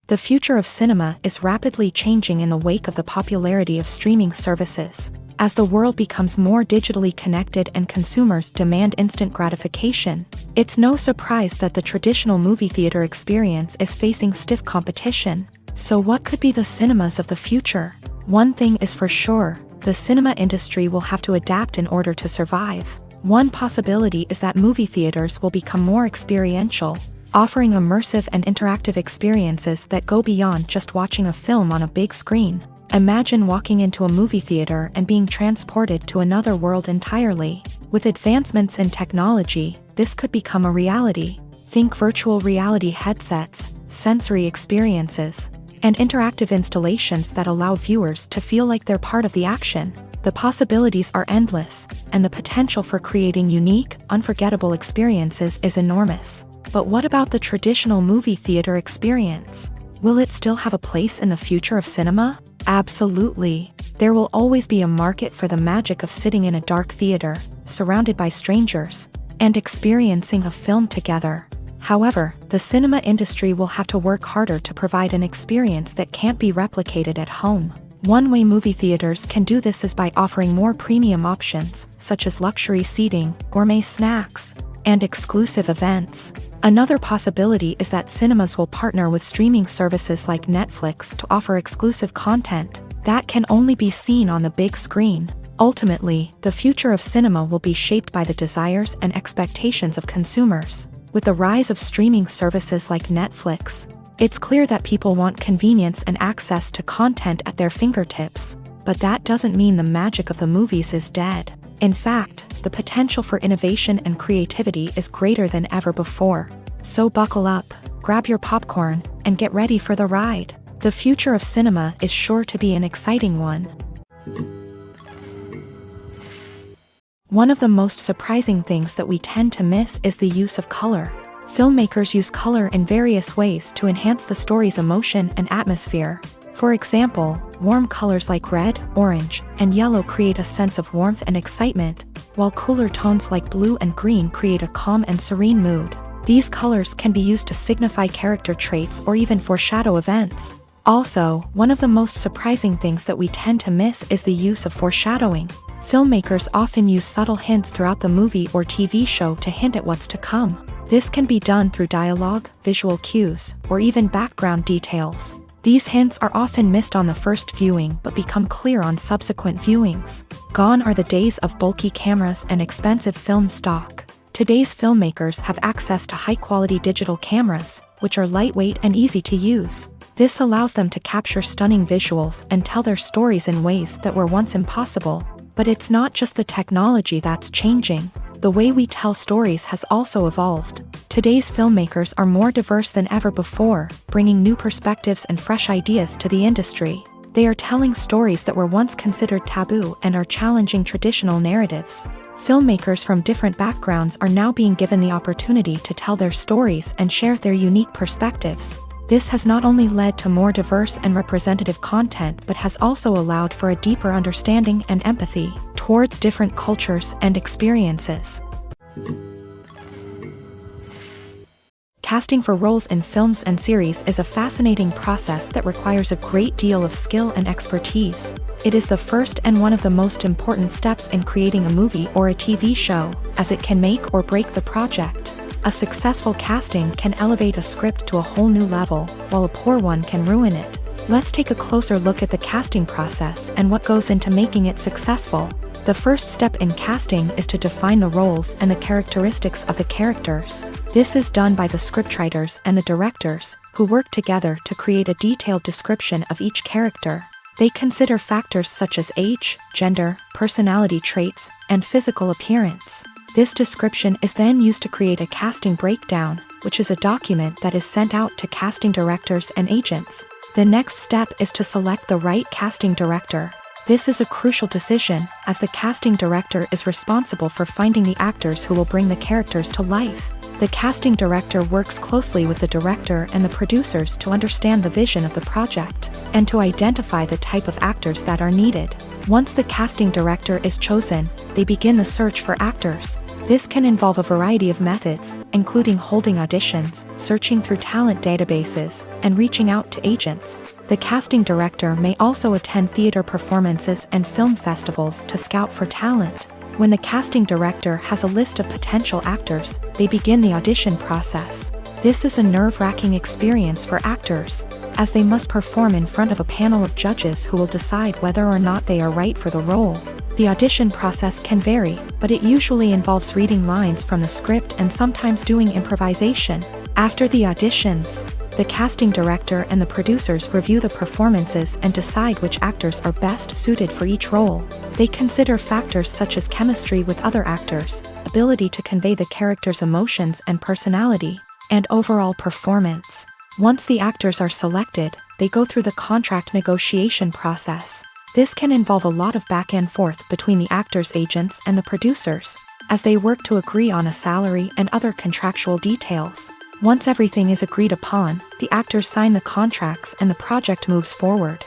The future of cinema is rapidly changing in the wake of the popularity of streaming services. As the world becomes more digitally connected and consumers demand instant gratification, it's no surprise that the traditional movie theater experience is facing stiff competition. So what could be the cinemas of the future? One thing is for sure, the cinema industry will have to adapt in order to survive. One possibility is that movie theaters will become more experiential, offering immersive and interactive experiences that go beyond just watching a film on a big screen. Imagine walking into a movie theater and being transported to another world entirely. With advancements in technology, this could become a reality. Think virtual reality headsets, sensory experiences, and interactive installations that allow viewers to feel like they're part of the action. The possibilities are endless, and the potential for creating unique, unforgettable experiences is enormous. But what about the traditional movie theater experience? Will it still have a place in the future of cinema? Absolutely. There will always be a market for the magic of sitting in a dark theater, surrounded by strangers, and experiencing a film together. However, the cinema industry will have to work harder to provide an experience that can't be replicated at home. One way movie theaters can do this is by offering more premium options, such as luxury seating, gourmet snacks, and exclusive events. Another possibility is that cinemas will partner with streaming services like Netflix to offer exclusive content that can only be seen on the big screen. Ultimately, the future of cinema will be shaped by the desires and expectations of consumers. With the rise of streaming services like Netflix, it's clear that people want convenience and access to content at their fingertips. But that doesn't mean the magic of the movies is dead. In fact, the potential for innovation and creativity is greater than ever before. So buckle up, grab your popcorn, and get ready for the ride. The future of cinema is sure to be an exciting one. One of the most surprising things that we tend to miss is the use of color. Filmmakers use color in various ways to enhance the story's emotion and atmosphere. For example, warm colors like red, orange, and yellow create a sense of warmth and excitement, while cooler tones like blue and green create a calm and serene mood. These colors can be used to signify character traits or even foreshadow events. Also, one of the most surprising things that we tend to miss is the use of foreshadowing. Filmmakers often use subtle hints throughout the movie or TV show to hint at what's to come. This can be done through dialogue, visual cues, or even background details. These hints are often missed on the first viewing but become clear on subsequent viewings. Gone are the days of bulky cameras and expensive film stock. Today's filmmakers have access to high-quality digital cameras, which are lightweight and easy to use. This allows them to capture stunning visuals and tell their stories in ways that were once impossible. But it's not just the technology that's changing. The way we tell stories has also evolved. Today's filmmakers are more diverse than ever before, bringing new perspectives and fresh ideas to the industry. They are telling stories that were once considered taboo and are challenging traditional narratives. Filmmakers from different backgrounds are now being given the opportunity to tell their stories and share their unique perspectives. This has not only led to more diverse and representative content but has also allowed for a deeper understanding and empathy towards different cultures and experiences. Casting for roles in films and series is a fascinating process that requires a great deal of skill and expertise. It is the first and one of the most important steps in creating a movie or a TV show, as it can make or break the project. A successful casting can elevate a script to a whole new level, while a poor one can ruin it. Let's take a closer look at the casting process and what goes into making it successful. The first step in casting is to define the roles and the characteristics of the characters. This is done by the scriptwriters and the directors, who work together to create a detailed description of each character. They consider factors such as age, gender, personality traits, and physical appearance. This description is then used to create a casting breakdown, which is a document that is sent out to casting directors and agents. The next step is to select the right casting director. This is a crucial decision, as the casting director is responsible for finding the actors who will bring the characters to life. The casting director works closely with the director and the producers to understand the vision of the project, and to identify the type of actors that are needed. Once the casting director is chosen, they begin the search for actors. This can involve a variety of methods, including holding auditions, searching through talent databases, and reaching out to agents. The casting director may also attend theater performances and film festivals to scout for talent. When the casting director has a list of potential actors, they begin the audition process. This is a nerve-wracking experience for actors, as they must perform in front of a panel of judges who will decide whether or not they are right for the role. The audition process can vary, but it usually involves reading lines from the script and sometimes doing improvisation. After the auditions, the casting director and the producers review the performances and decide which actors are best suited for each role. They consider factors such as chemistry with other actors, ability to convey the character's emotions and personality, and overall performance. Once the actors are selected, they go through the contract negotiation process. This can involve a lot of back and forth between the actors' agents and the producers, as they work to agree on a salary and other contractual details. Once everything is agreed upon, the actors sign the contracts and the project moves forward.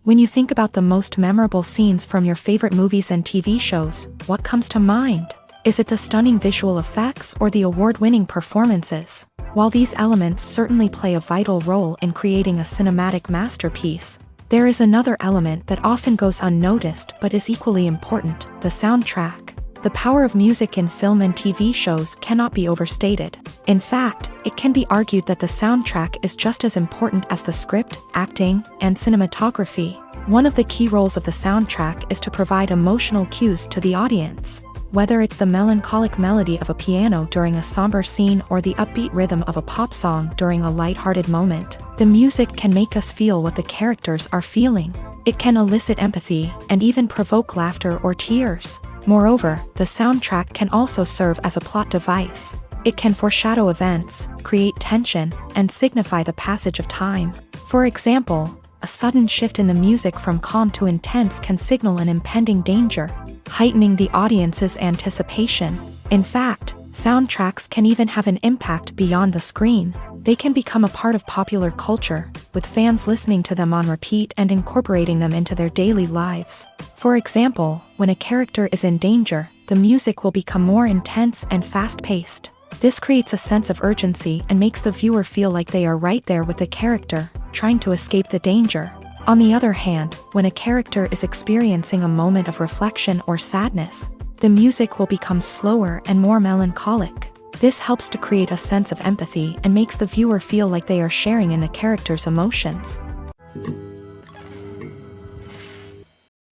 When you think about the most memorable scenes from your favorite movies and TV shows, what comes to mind? Is it the stunning visual effects or the award-winning performances? While these elements certainly play a vital role in creating a cinematic masterpiece, there is another element that often goes unnoticed but is equally important: the soundtrack. The power of music in film and TV shows cannot be overstated. In fact, it can be argued that the soundtrack is just as important as the script, acting, and cinematography. One of the key roles of the soundtrack is to provide emotional cues to the audience. Whether it's the melancholic melody of a piano during a somber scene or the upbeat rhythm of a pop song during a light-hearted moment, the music can make us feel what the characters are feeling. It can elicit empathy and even provoke laughter or tears. Moreover, the soundtrack can also serve as a plot device. It can foreshadow events, create tension, and signify the passage of time. For example, a sudden shift in the music from calm to intense can signal an impending danger, heightening the audience's anticipation. In fact, soundtracks can even have an impact beyond the screen. They can become a part of popular culture, with fans listening to them on repeat and incorporating them into their daily lives. For example, when a character is in danger, the music will become more intense and fast-paced. This creates a sense of urgency and makes the viewer feel like they are right there with the character, trying to escape the danger. On the other hand, when a character is experiencing a moment of reflection or sadness, the music will become slower and more melancholic. This helps to create a sense of empathy and makes the viewer feel like they are sharing in the character's emotions.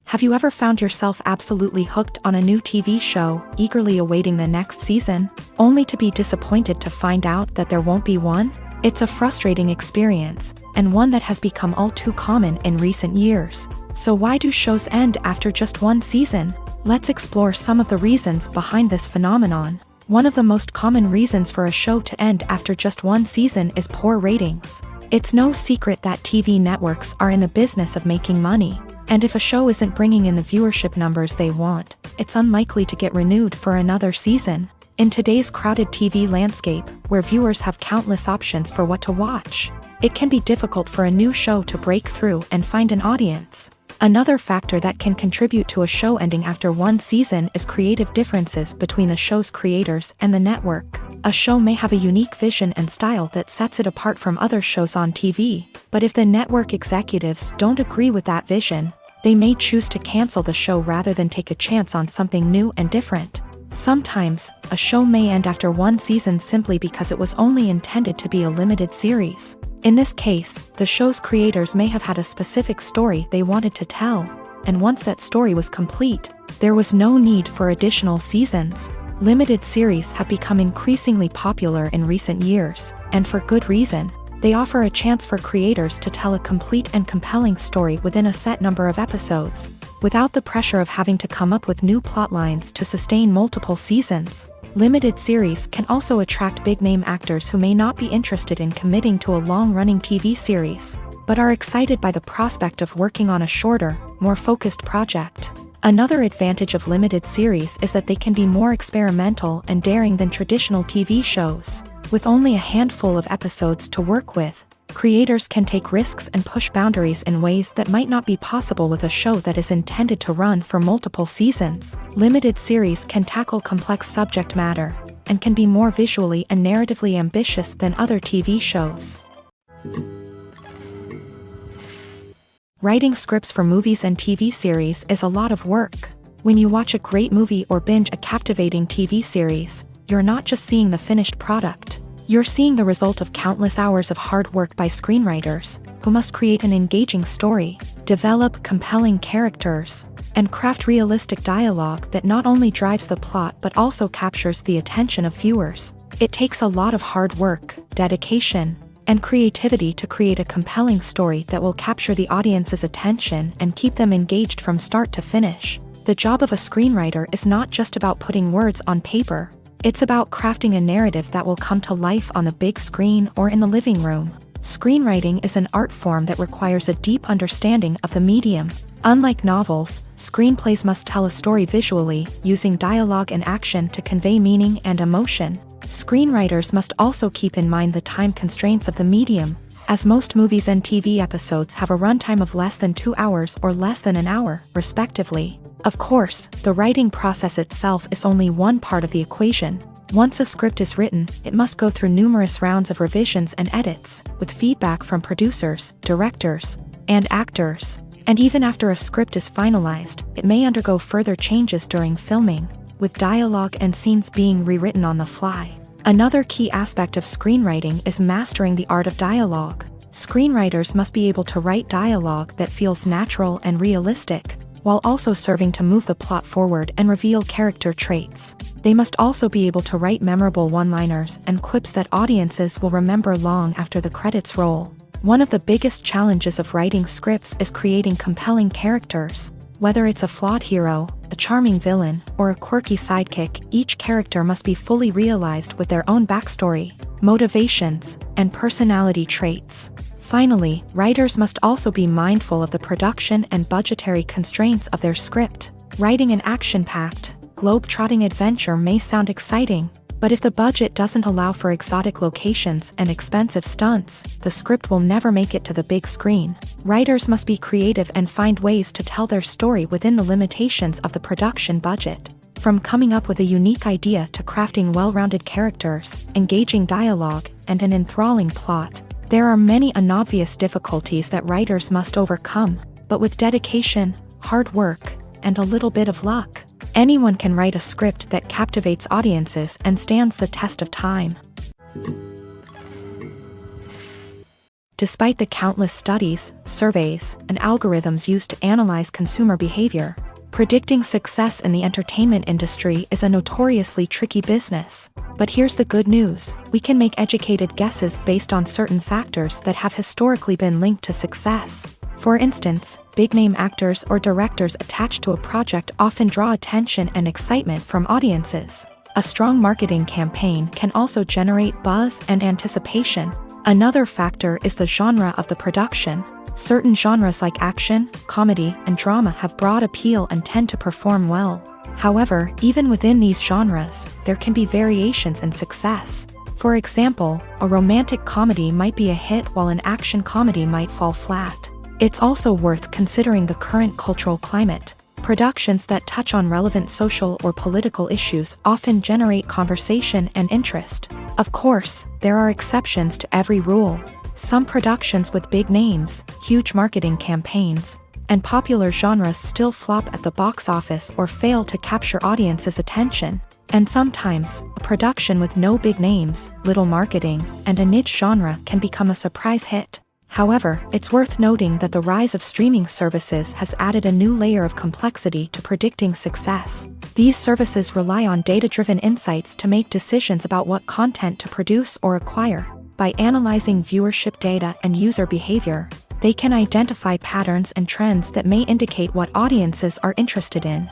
Have you ever found yourself absolutely hooked on a new TV show, eagerly awaiting the next season, only to be disappointed to find out that there won't be one? It's a frustrating experience, and one that has become all too common in recent years. So why do shows end after just one season? Let's explore some of the reasons behind this phenomenon. One of the most common reasons for a show to end after just one season is poor ratings. It's no secret that TV networks are in the business of making money, and if a show isn't bringing in the viewership numbers they want, it's unlikely to get renewed for another season. In today's crowded TV landscape, where viewers have countless options for what to watch, it can be difficult for a new show to break through and find an audience. Another factor that can contribute to a show ending after one season is creative differences between the show's creators and the network. A show may have a unique vision and style that sets it apart from other shows on TV, but if the network executives don't agree with that vision, they may choose to cancel the show rather than take a chance on something new and different. Sometimes, a show may end after one season simply because it was only intended to be a limited series. In this case, the show's creators may have had a specific story they wanted to tell, and once that story was complete, there was no need for additional seasons. Limited series have become increasingly popular in recent years, and for good reason. They offer a chance for creators to tell a complete and compelling story within a set number of episodes, without the pressure of having to come up with new plotlines to sustain multiple seasons. Limited series can also attract big-name actors who may not be interested in committing to a long-running TV series, but are excited by the prospect of working on a shorter, more focused project. Another advantage of limited series is that they can be more experimental and daring than traditional TV shows. With only a handful of episodes to work with, creators can take risks and push boundaries in ways that might not be possible with a show that is intended to run for multiple seasons. Limited series can tackle complex subject matter, and can be more visually and narratively ambitious than other TV shows. Writing scripts for movies and TV series is a lot of work. When you watch a great movie or binge a captivating TV series, you're not just seeing the finished product. You're seeing the result of countless hours of hard work by screenwriters, who must create an engaging story, develop compelling characters, and craft realistic dialogue that not only drives the plot but also captures the attention of viewers. It takes a lot of hard work, dedication, and creativity to create a compelling story that will capture the audience's attention and keep them engaged from start to finish. The job of a screenwriter is not just about putting words on paper. It's about crafting a narrative that will come to life on the big screen or in the living room. Screenwriting is an art form that requires a deep understanding of the medium. Unlike novels, screenplays must tell a story visually, using dialogue and action to convey meaning and emotion. Screenwriters must also keep in mind the time constraints of the medium, as most movies and TV episodes have a runtime of less than 2 hours or less than an hour, respectively. Of course, the writing process itself is only one part of the equation. Once a script is written, it must go through numerous rounds of revisions and edits, with feedback from producers, directors, and actors. And even after a script is finalized, it may undergo further changes during filming, with dialogue and scenes being rewritten on the fly. Another key aspect of screenwriting is mastering the art of dialogue. Screenwriters must be able to write dialogue that feels natural and realistic, while also serving to move the plot forward and reveal character traits. They must also be able to write memorable one-liners and quips that audiences will remember long after the credits roll. One of the biggest challenges of writing scripts is creating compelling characters. Whether it's a flawed hero, a charming villain, or a quirky sidekick, each character must be fully realized with their own backstory, motivations, and personality traits. Finally, writers must also be mindful of the production and budgetary constraints of their script. Writing an action-packed, globe-trotting adventure may sound exciting, but if the budget doesn't allow for exotic locations and expensive stunts, the script will never make it to the big screen. Writers must be creative and find ways to tell their story within the limitations of the production budget. From coming up with a unique idea to crafting well-rounded characters, engaging dialogue, and an enthralling plot, there are many unobvious difficulties that writers must overcome, but with dedication, hard work, and a little bit of luck, anyone can write a script that captivates audiences and stands the test of time. Despite the countless studies, surveys, and algorithms used to analyze consumer behavior, predicting success in the entertainment industry is a notoriously tricky business. But here's the good news: we can make educated guesses based on certain factors that have historically been linked to success. For instance, big-name actors or directors attached to a project often draw attention and excitement from audiences. A strong marketing campaign can also generate buzz and anticipation. Another factor is the genre of the production. Certain genres like action, comedy, and drama have broad appeal and tend to perform well. However, even within these genres, there can be variations in success. For example, a romantic comedy might be a hit while an action comedy might fall flat. It's also worth considering the current cultural climate. Productions that touch on relevant social or political issues often generate conversation and interest. Of course, there are exceptions to every rule. Some productions with big names, huge marketing campaigns, and popular genres still flop at the box office or fail to capture audiences' attention. And sometimes, a production with no big names, little marketing, and a niche genre can become a surprise hit. However, it's worth noting that the rise of streaming services has added a new layer of complexity to predicting success. These services rely on data-driven insights to make decisions about what content to produce or acquire. By analyzing viewership data and user behavior, they can identify patterns and trends that may indicate what audiences are interested in.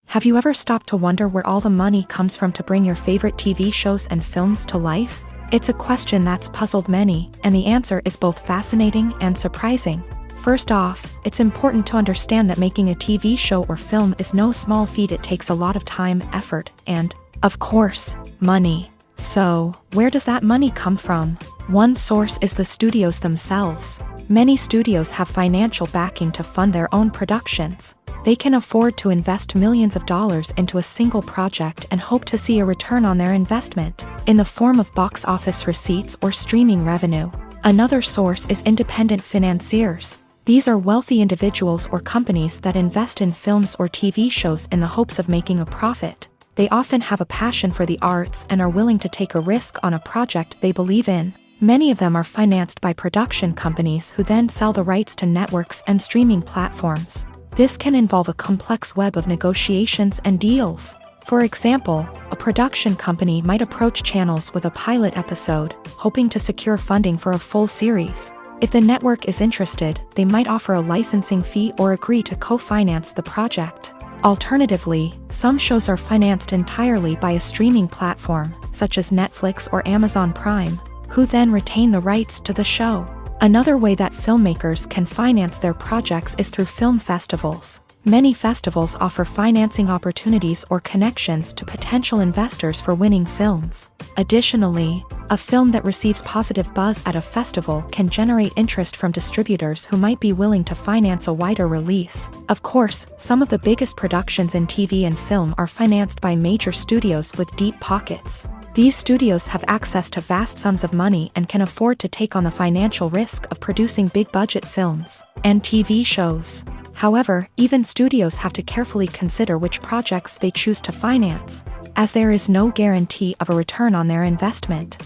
Have you ever stopped to wonder where all the money comes from to bring your favorite TV shows and films to life? It's a question that's puzzled many, and the answer is both fascinating and surprising. First off, it's important to understand that making a TV show or film is no small feat. It takes a lot of time, effort, and, of course, money. So, where does that money come from? One source is the studios themselves. Many studios have financial backing to fund their own productions. They can afford to invest millions of dollars into a single project and hope to see a return on their investment, in the form of box office receipts or streaming revenue. Another source is independent financiers. These are wealthy individuals or companies that invest in films or TV shows in the hopes of making a profit. They often have a passion for the arts and are willing to take a risk on a project they believe in. Many of them are financed by production companies who then sell the rights to networks and streaming platforms. This can involve a complex web of negotiations and deals. For example, a production company might approach channels with a pilot episode, hoping to secure funding for a full series. If the network is interested, they might offer a licensing fee or agree to co-finance the project. Alternatively, some shows are financed entirely by a streaming platform, such as Netflix or Amazon Prime, who then retain the rights to the show. Another way that filmmakers can finance their projects is through film festivals. Many festivals offer financing opportunities or connections to potential investors for winning films. Additionally, a film that receives positive buzz at a festival can generate interest from distributors who might be willing to finance a wider release. Of course, some of the biggest productions in TV and film are financed by major studios with deep pockets. These studios have access to vast sums of money and can afford to take on the financial risk of producing big-budget films and TV shows. However, even studios have to carefully consider which projects they choose to finance, as there is no guarantee of a return on their investment.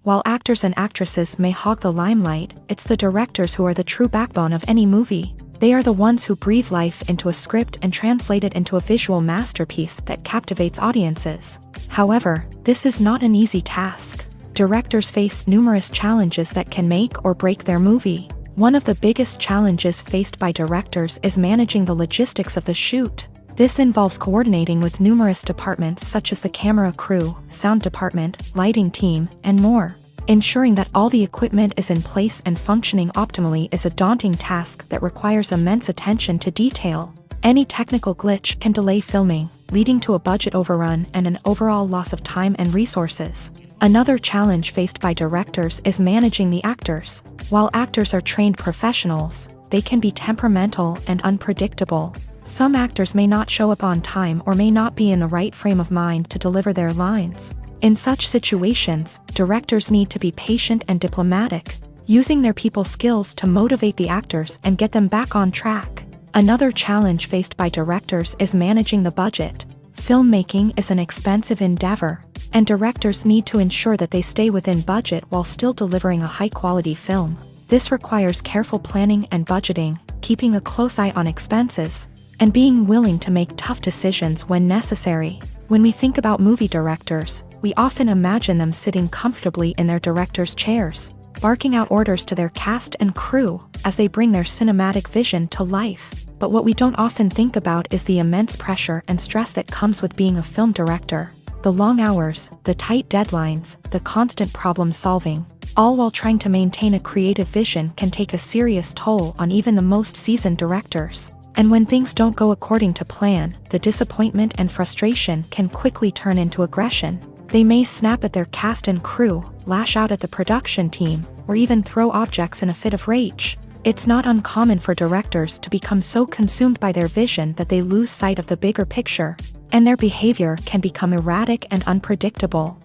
While actors and actresses may hog the limelight, it's the directors who are the true backbone of any movie. They are the ones who breathe life into a script and translate it into a visual masterpiece that captivates audiences. However, this is not an easy task. Directors face numerous challenges that can make or break their movie. One of the biggest challenges faced by directors is managing the logistics of the shoot. This involves coordinating with numerous departments such as the camera crew, sound department, lighting team, and more. Ensuring that all the equipment is in place and functioning optimally is a daunting task that requires immense attention to detail. Any technical glitch can delay filming, leading to a budget overrun and an overall loss of time and resources. Another challenge faced by directors is managing the actors. While actors are trained professionals, they can be temperamental and unpredictable. Some actors may not show up on time or may not be in the right frame of mind to deliver their lines. In such situations, directors need to be patient and diplomatic, using their people skills to motivate the actors and get them back on track. Another challenge faced by directors is managing the budget. Filmmaking is an expensive endeavor, and directors need to ensure that they stay within budget while still delivering a high-quality film. This requires careful planning and budgeting, keeping a close eye on expenses, and being willing to make tough decisions when necessary. When we think about movie directors, we often imagine them sitting comfortably in their director's chairs, barking out orders to their cast and crew as they bring their cinematic vision to life. But what we don't often think about is the immense pressure and stress that comes with being a film director. The long hours, the tight deadlines, the constant problem solving, all while trying to maintain a creative vision can take a serious toll on even the most seasoned directors. And when things don't go according to plan, the disappointment and frustration can quickly turn into aggression. They may snap at their cast and crew, lash out at the production team, or even throw objects in a fit of rage. It's not uncommon for directors to become so consumed by their vision that they lose sight of the bigger picture, and their behavior can become erratic and unpredictable.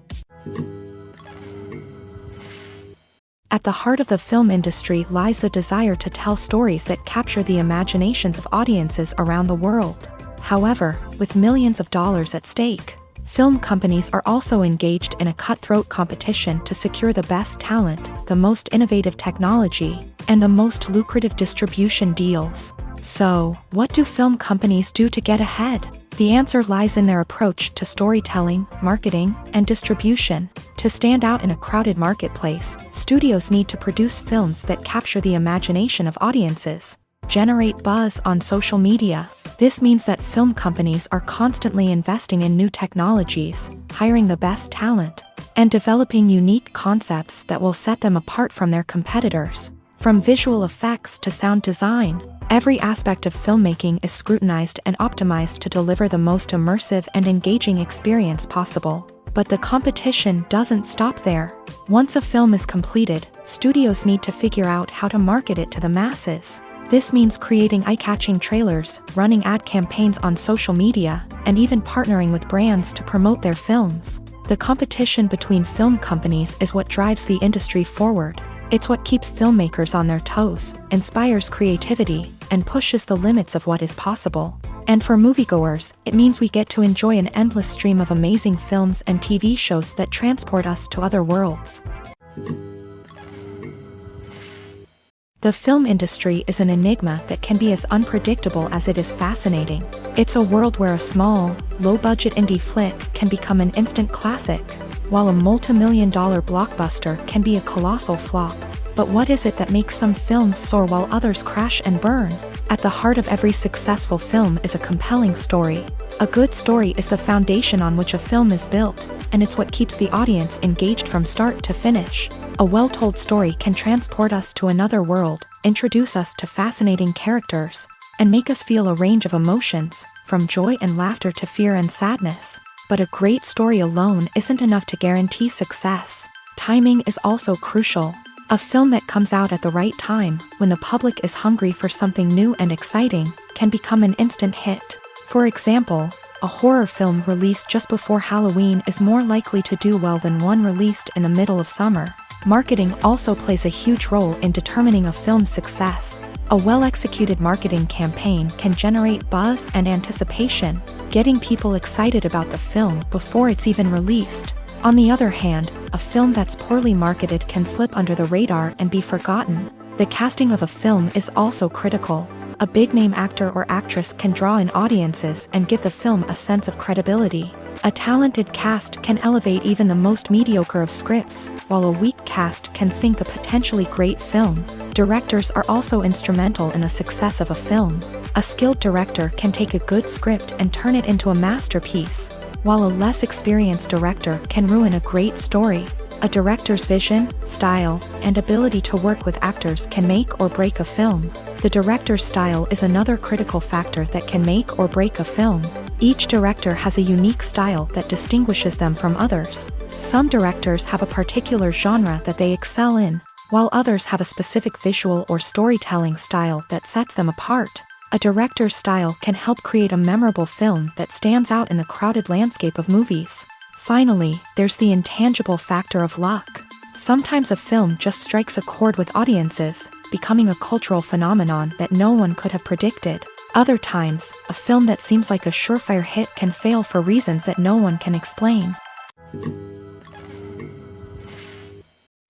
At the heart of the film industry lies the desire to tell stories that capture the imaginations of audiences around the world. However, with millions of dollars at stake, film companies are also engaged in a cutthroat competition to secure the best talent, the most innovative technology, and the most lucrative distribution deals. So, what do film companies do to get ahead? The answer lies in their approach to storytelling, marketing, and distribution. To stand out in a crowded marketplace, studios need to produce films that capture the imagination of audiences, generate buzz on social media. This means that film companies are constantly investing in new technologies, hiring the best talent, and developing unique concepts that will set them apart from their competitors. From visual effects to sound design, every aspect of filmmaking is scrutinized and optimized to deliver the most immersive and engaging experience possible. But the competition doesn't stop there. Once a film is completed, studios need to figure out how to market it to the masses. This means creating eye-catching trailers, running ad campaigns on social media, and even partnering with brands to promote their films. The competition between film companies is what drives the industry forward. It's what keeps filmmakers on their toes, inspires creativity, and pushes the limits of what is possible. And for moviegoers, it means we get to enjoy an endless stream of amazing films and TV shows that transport us to other worlds. The film industry is an enigma that can be as unpredictable as it is fascinating. It's a world where a small, low-budget indie flick can become an instant classic, while a multi-million-dollar blockbuster can be a colossal flop. But what is it that makes some films soar while others crash and burn? At the heart of every successful film is a compelling story. A good story is the foundation on which a film is built, and it's what keeps the audience engaged from start to finish. A well-told story can transport us to another world, introduce us to fascinating characters, and make us feel a range of emotions, from joy and laughter to fear and sadness. But a great story alone isn't enough to guarantee success. Timing is also crucial. A film that comes out at the right time, when the public is hungry for something new and exciting, can become an instant hit. For example, a horror film released just before Halloween is more likely to do well than one released in the middle of summer. Marketing also plays a huge role in determining a film's success. A well-executed marketing campaign can generate buzz and anticipation, getting people excited about the film before it's even released. On the other hand, a film that's poorly marketed can slip under the radar and be forgotten. The casting of a film is also critical. A big-name actor or actress can draw in audiences and give the film a sense of credibility. A talented cast can elevate even the most mediocre of scripts, while a weak cast can sink a potentially great film. Directors are also instrumental in the success of a film. A skilled director can take a good script and turn it into a masterpiece, while a less experienced director can ruin a great story. A director's vision, style, and ability to work with actors can make or break a film. The director's style is another critical factor that can make or break a film. Each director has a unique style that distinguishes them from others. Some directors have a particular genre that they excel in, while others have a specific visual or storytelling style that sets them apart. A director's style can help create a memorable film that stands out in the crowded landscape of movies. Finally, there's the intangible factor of luck. Sometimes a film just strikes a chord with audiences, becoming a cultural phenomenon that no one could have predicted. Other times, a film that seems like a surefire hit can fail for reasons that no one can explain.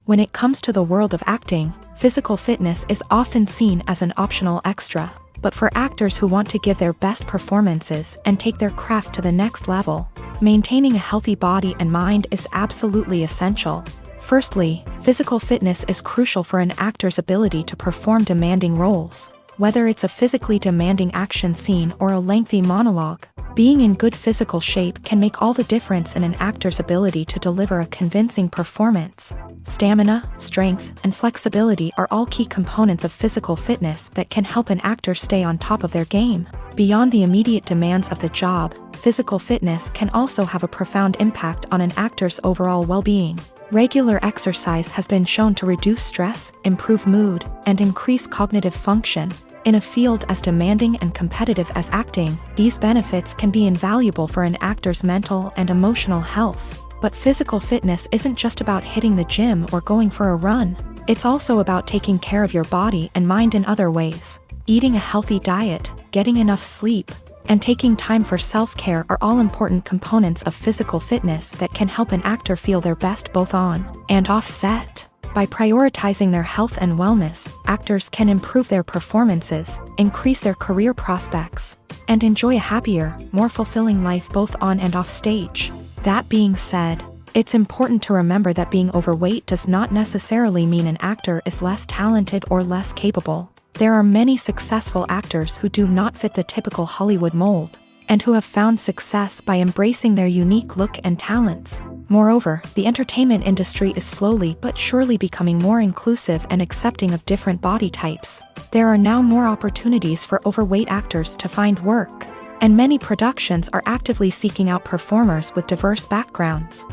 When it comes to the world of acting, physical fitness is often seen as an optional extra. But for actors who want to give their best performances and take their craft to the next level, maintaining a healthy body and mind is absolutely essential. Firstly, physical fitness is crucial for an actor's ability to perform demanding roles. Whether it's a physically demanding action scene or a lengthy monologue, being in good physical shape can make all the difference in an actor's ability to deliver a convincing performance. Stamina, strength, and flexibility are all key components of physical fitness that can help an actor stay on top of their game. Beyond the immediate demands of the job, physical fitness can also have a profound impact on an actor's overall well-being. Regular exercise has been shown to reduce stress, improve mood, and increase cognitive function. In a field as demanding and competitive as acting, these benefits can be invaluable for an actor's mental and emotional health. But physical fitness isn't just about hitting the gym or going for a run. It's also about taking care of your body and mind in other ways. Eating a healthy diet, getting enough sleep, and taking time for self-care are all important components of physical fitness that can help an actor feel their best both on and off set. By prioritizing their health and wellness, actors can improve their performances, increase their career prospects, and enjoy a happier, more fulfilling life both on and off stage. That being said, it's important to remember that being overweight does not necessarily mean an actor is less talented or less capable. There are many successful actors who do not fit the typical Hollywood mold, and who have found success by embracing their unique look and talents. Moreover, the entertainment industry is slowly but surely becoming more inclusive and accepting of different body types. There are now more opportunities for overweight actors to find work, and many productions are actively seeking out performers with diverse backgrounds.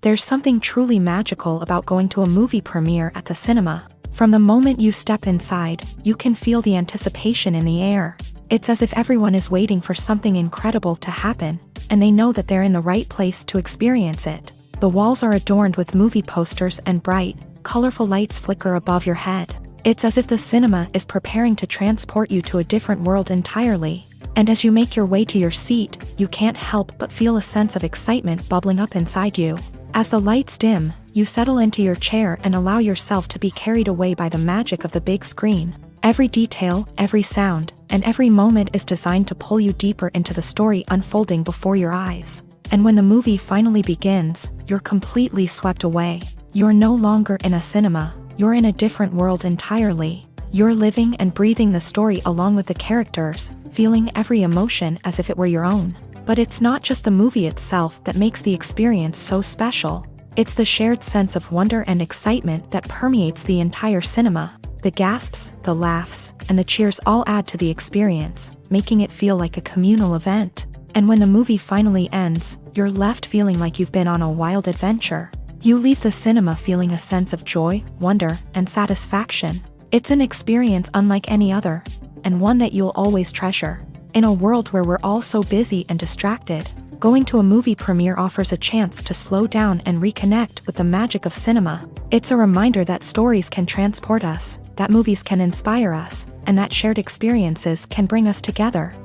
There's something truly magical about going to a movie premiere at the cinema. From the moment you step inside, you can feel the anticipation in the air. It's as if everyone is waiting for something incredible to happen, and they know that they're in the right place to experience it. The walls are adorned with movie posters and bright, colorful lights flicker above your head. It's as if the cinema is preparing to transport you to a different world entirely. And as you make your way to your seat, you can't help but feel a sense of excitement bubbling up inside you. As the lights dim, you settle into your chair and allow yourself to be carried away by the magic of the big screen. Every detail, every sound, and every moment is designed to pull you deeper into the story unfolding before your eyes. And when the movie finally begins, you're completely swept away. You're no longer in a cinema, you're in a different world entirely. You're living and breathing the story along with the characters, feeling every emotion as if it were your own. But it's not just the movie itself that makes the experience so special. It's the shared sense of wonder and excitement that permeates the entire cinema. The gasps, the laughs, and the cheers all add to the experience, making it feel like a communal event. And when the movie finally ends, you're left feeling like you've been on a wild adventure. You leave the cinema feeling a sense of joy, wonder, and satisfaction. It's an experience unlike any other, and one that you'll always treasure. In a world where we're all so busy and distracted, going to a movie premiere offers a chance to slow down and reconnect with the magic of cinema. It's a reminder that stories can transport us, that movies can inspire us, and that shared experiences can bring us together.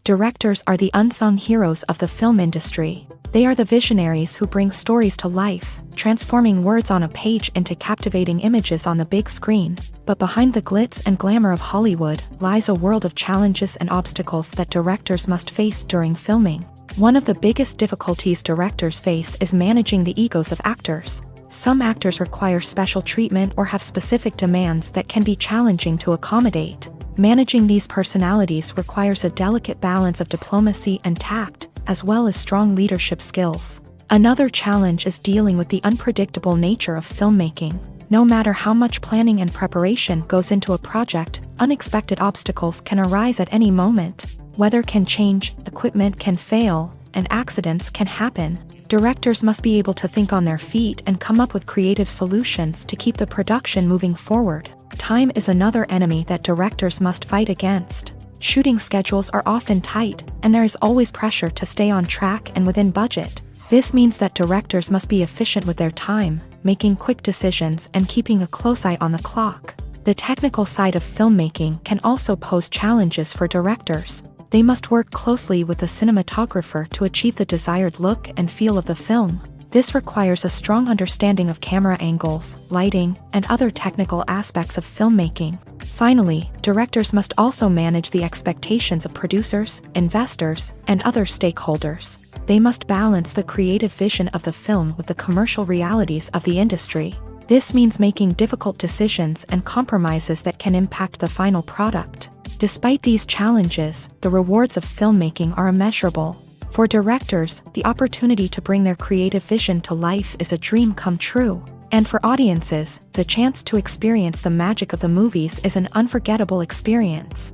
Directors are the unsung heroes of the film industry. They are the visionaries who bring stories to life, transforming words on a page into captivating images on the big screen. But behind the glitz and glamour of Hollywood lies a world of challenges and obstacles that directors must face during filming. One of the biggest difficulties directors face is managing the egos of actors. Some actors require special treatment or have specific demands that can be challenging to accommodate. Managing these personalities requires a delicate balance of diplomacy and tact, as well as strong leadership skills. Another challenge is dealing with the unpredictable nature of filmmaking. No matter how much planning and preparation goes into a project, unexpected obstacles can arise at any moment. Weather can change, equipment can fail, and accidents can happen. Directors must be able to think on their feet and come up with creative solutions to keep the production moving forward. Time is another enemy that directors must fight against. Shooting schedules are often tight, and there is always pressure to stay on track and within budget. This means that directors must be efficient with their time, making quick decisions and keeping a close eye on the clock. The technical side of filmmaking can also pose challenges for directors. They must work closely with the cinematographer to achieve the desired look and feel of the film. This requires a strong understanding of camera angles, lighting, and other technical aspects of filmmaking. Finally, directors must also manage the expectations of producers, investors, and other stakeholders. They must balance the creative vision of the film with the commercial realities of the industry. This means making difficult decisions and compromises that can impact the final product. Despite these challenges, the rewards of filmmaking are immeasurable. For directors, the opportunity to bring their creative vision to life is a dream come true. And for audiences, the chance to experience the magic of the movies is an unforgettable experience.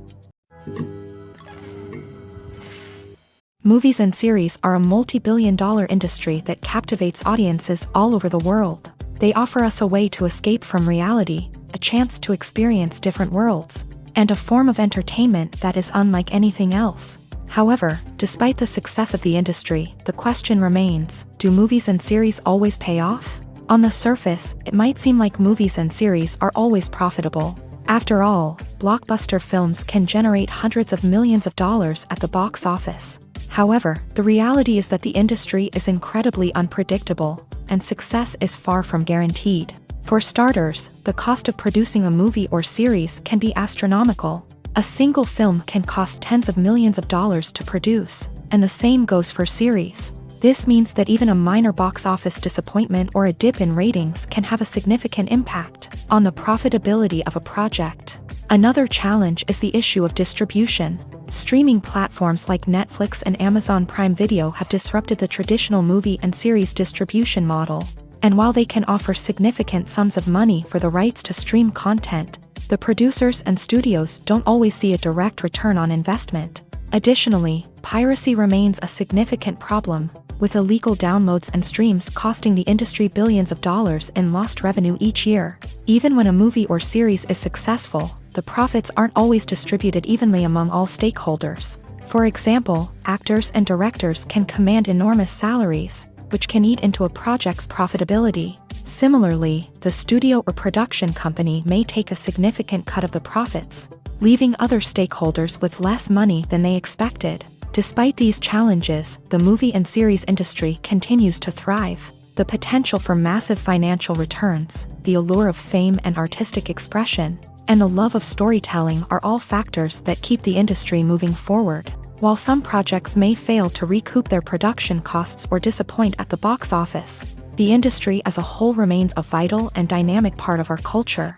Movies and series are a multi-billion-dollar industry that captivates audiences all over the world. They offer us a way to escape from reality, a chance to experience different worlds, and a form of entertainment that is unlike anything else. However, despite the success of the industry, the question remains, do movies and series always pay off? On the surface, it might seem like movies and series are always profitable. After all, blockbuster films can generate hundreds of millions of dollars at the box office. However, the reality is that the industry is incredibly unpredictable, and success is far from guaranteed. For starters, the cost of producing a movie or series can be astronomical. A single film can cost tens of millions of dollars to produce, and the same goes for series. This means that even a minor box office disappointment or a dip in ratings can have a significant impact on the profitability of a project. Another challenge is the issue of distribution. Streaming platforms like Netflix and Amazon Prime Video have disrupted the traditional movie and series distribution model. And while they can offer significant sums of money for the rights to stream content, the producers and studios don't always see a direct return on investment. Additionally, piracy remains a significant problem, with illegal downloads and streams costing the industry billions of dollars in lost revenue each year. Even when a movie or series is successful, the profits aren't always distributed evenly among all stakeholders. For example, actors and directors can command enormous salaries, which can eat into a project's profitability. Similarly, the studio or production company may take a significant cut of the profits, leaving other stakeholders with less money than they expected. Despite these challenges, the movie and series industry continues to thrive. The potential for massive financial returns, the allure of fame and artistic expression, and the love of storytelling are all factors that keep the industry moving forward. While some projects may fail to recoup their production costs or disappoint at the box office, the industry as a whole remains a vital and dynamic part of our culture.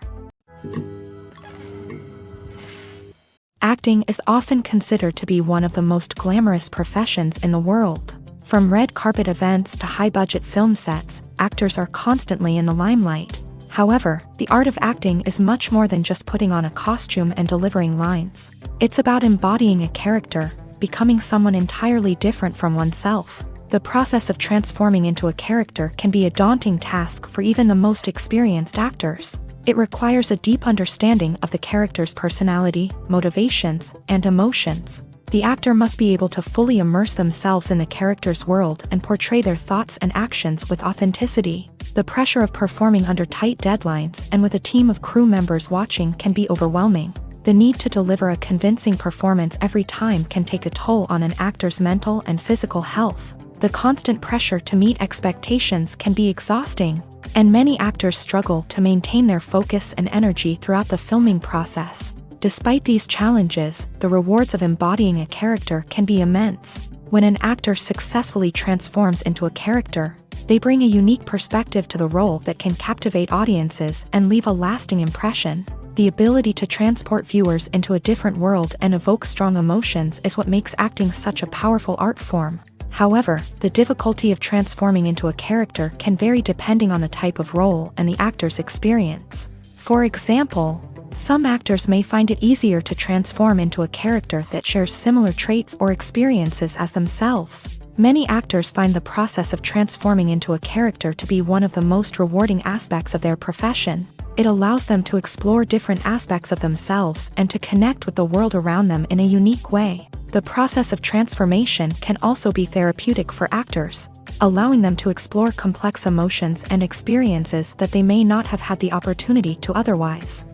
Acting is often considered to be one of the most glamorous professions in the world. From red carpet events to high-budget film sets, actors are constantly in the limelight. However, the art of acting is much more than just putting on a costume and delivering lines. It's about embodying a character, becoming someone entirely different from oneself. The process of transforming into a character can be a daunting task for even the most experienced actors. It requires a deep understanding of the character's personality, motivations, and emotions. The actor must be able to fully immerse themselves in the character's world and portray their thoughts and actions with authenticity. The pressure of performing under tight deadlines and with a team of crew members watching can be overwhelming. The need to deliver a convincing performance every time can take a toll on an actor's mental and physical health. The constant pressure to meet expectations can be exhausting, and many actors struggle to maintain their focus and energy throughout the filming process. Despite these challenges, the rewards of embodying a character can be immense. When an actor successfully transforms into a character, they bring a unique perspective to the role that can captivate audiences and leave a lasting impression. The ability to transport viewers into a different world and evoke strong emotions is what makes acting such a powerful art form. However, the difficulty of transforming into a character can vary depending on the type of role and the actor's experience. For example, some actors may find it easier to transform into a character that shares similar traits or experiences as themselves. Many actors find the process of transforming into a character to be one of the most rewarding aspects of their profession. It allows them to explore different aspects of themselves and to connect with the world around them in a unique way. The process of transformation can also be therapeutic for actors, allowing them to explore complex emotions and experiences that they may not have had the opportunity to otherwise.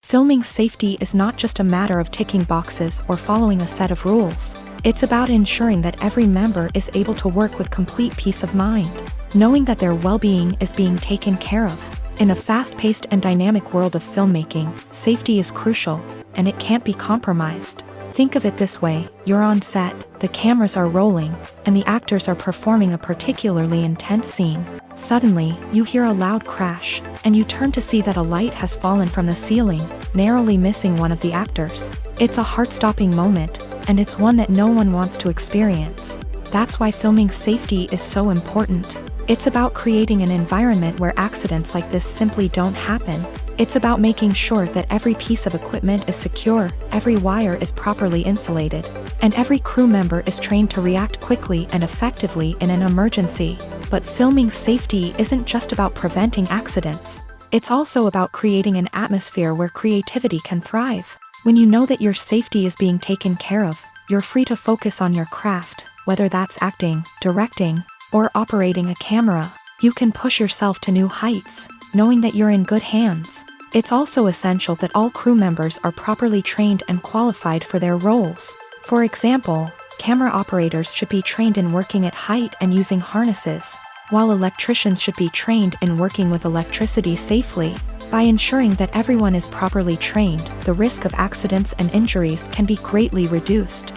Filming safety is not just a matter of ticking boxes or following a set of rules. It's about ensuring that every member is able to work with complete peace of mind, knowing that their well-being is being taken care of. In a fast-paced and dynamic world of filmmaking, safety is crucial, and it can't be compromised. Think of it this way: you're on set, the cameras are rolling, and the actors are performing a particularly intense scene. Suddenly, you hear a loud crash, and you turn to see that a light has fallen from the ceiling, narrowly missing one of the actors. It's a heart-stopping moment, and it's one that no one wants to experience. That's why filming safety is so important. It's about creating an environment where accidents like this simply don't happen. It's about making sure that every piece of equipment is secure, every wire is properly insulated, and every crew member is trained to react quickly and effectively in an emergency. But filming safety isn't just about preventing accidents. It's also about creating an atmosphere where creativity can thrive. When you know that your safety is being taken care of, you're free to focus on your craft, whether that's acting, directing, or operating a camera. You can push yourself to new heights, knowing that you're in good hands. It's also essential that all crew members are properly trained and qualified for their roles. For example, camera operators should be trained in working at height and using harnesses, while electricians should be trained in working with electricity safely. By ensuring that everyone is properly trained, the risk of accidents and injuries can be greatly reduced.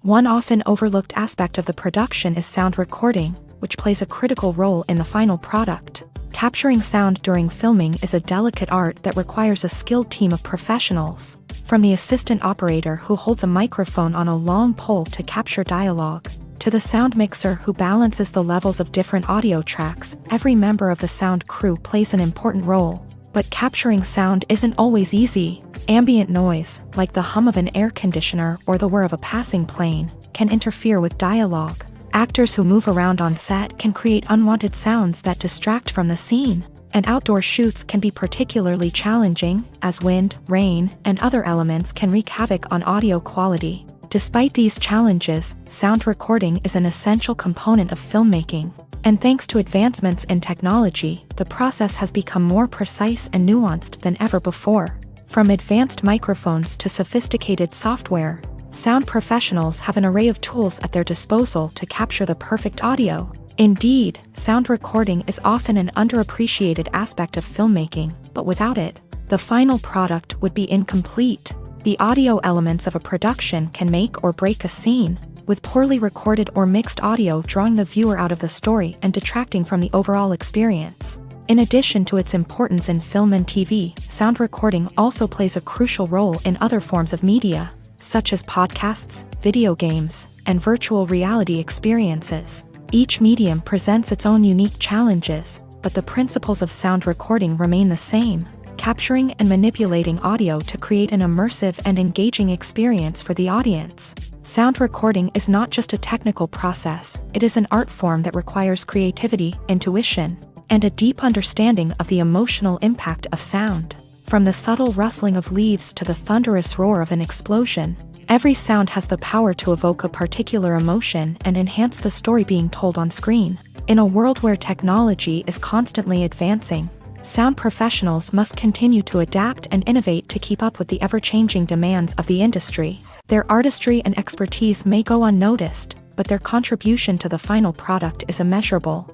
One often overlooked aspect of the production is sound recording, which plays a critical role in the final product. Capturing sound during filming is a delicate art that requires a skilled team of professionals. From the assistant operator who holds a microphone on a long pole to capture dialogue, to the sound mixer who balances the levels of different audio tracks, every member of the sound crew plays an important role. But capturing sound isn't always easy. Ambient noise, like the hum of an air conditioner or the whir of a passing plane, can interfere with dialogue. Actors who move around on set can create unwanted sounds that distract from the scene. And outdoor shoots can be particularly challenging, as wind, rain, and other elements can wreak havoc on audio quality. Despite these challenges, sound recording is an essential component of filmmaking. And thanks to advancements in technology, the process has become more precise and nuanced than ever before. From advanced microphones to sophisticated software, sound professionals have an array of tools at their disposal to capture the perfect audio. Indeed, sound recording is often an underappreciated aspect of filmmaking, but without it, the final product would be incomplete. The audio elements of a production can make or break a scene, with poorly recorded or mixed audio drawing the viewer out of the story and detracting from the overall experience. In addition to its importance in film and TV, sound recording also plays a crucial role in other forms of media, such as podcasts, video games, and virtual reality experiences. Each medium presents its own unique challenges, but the principles of sound recording remain the same: capturing and manipulating audio to create an immersive and engaging experience for the audience. Sound recording is not just a technical process, it is an art form that requires creativity, intuition, and a deep understanding of the emotional impact of sound. From the subtle rustling of leaves to the thunderous roar of an explosion, every sound has the power to evoke a particular emotion and enhance the story being told on screen. In a world where technology is constantly advancing, sound professionals must continue to adapt and innovate to keep up with the ever-changing demands of the industry. Their artistry and expertise may go unnoticed, but their contribution to the final product is immeasurable.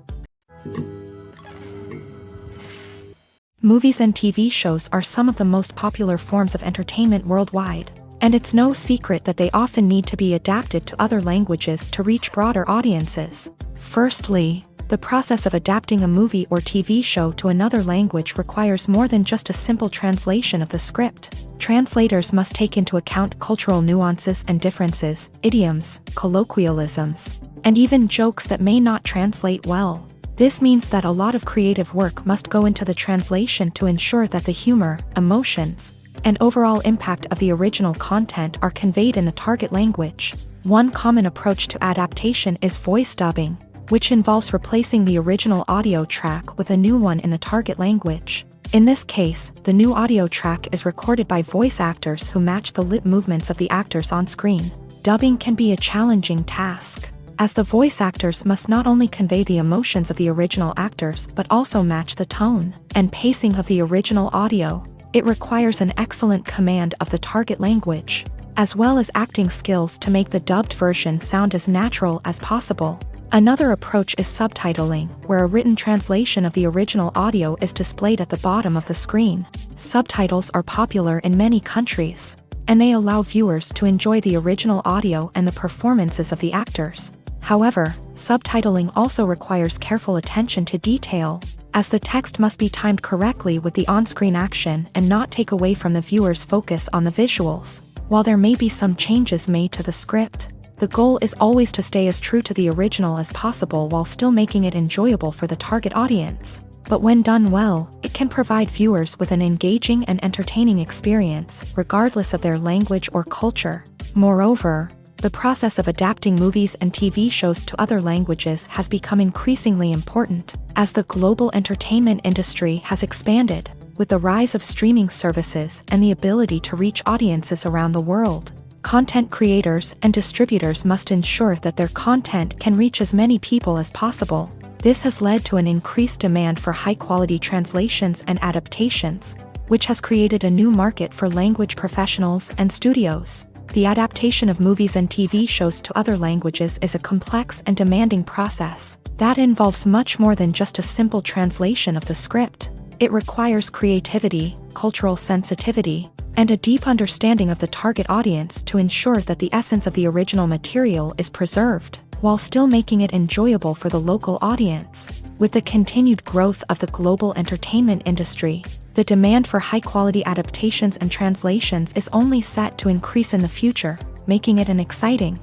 Movies and TV shows are some of the most popular forms of entertainment worldwide, and it's no secret that they often need to be adapted to other languages to reach broader audiences. Firstly, the process of adapting a movie or TV show to another language requires more than just a simple translation of the script. Translators must take into account cultural nuances and differences, idioms, colloquialisms, and even jokes that may not translate well. This means that a lot of creative work must go into the translation to ensure that the humor, emotions, and overall impact of the original content are conveyed in the target language. One common approach to adaptation is voice dubbing, which involves replacing the original audio track with a new one in the target language. In this case, the new audio track is recorded by voice actors who match the lip movements of the actors on screen. Dubbing can be a challenging task, as the voice actors must not only convey the emotions of the original actors but also match the tone and pacing of the original audio. It requires an excellent command of the target language, as well as acting skills to make the dubbed version sound as natural as possible. Another approach is subtitling, where a written translation of the original audio is displayed at the bottom of the screen. Subtitles are popular in many countries, and they allow viewers to enjoy the original audio and the performances of the actors. However, subtitling also requires careful attention to detail, as the text must be timed correctly with the on-screen action and not take away from the viewer's focus on the visuals. While there may be some changes made to the script, the goal is always to stay as true to the original as possible while still making it enjoyable for the target audience. But when done well, it can provide viewers with an engaging and entertaining experience, regardless of their language or culture. Moreover, the process of adapting movies and TV shows to other languages has become increasingly important, as the global entertainment industry has expanded, with the rise of streaming services and the ability to reach audiences around the world. Content creators and distributors must ensure that their content can reach as many people as possible. This has led to an increased demand for high-quality translations and adaptations, which has created a new market for language professionals and studios. The adaptation of movies and TV shows to other languages is a complex and demanding process that involves much more than just a simple translation of the script. It requires creativity, cultural sensitivity, and a deep understanding of the target audience to ensure that the essence of the original material is preserved, while still making it enjoyable for the local audience. With the continued growth of the global entertainment industry, the demand for high-quality adaptations and translations is only set to increase in the future, making it an exciting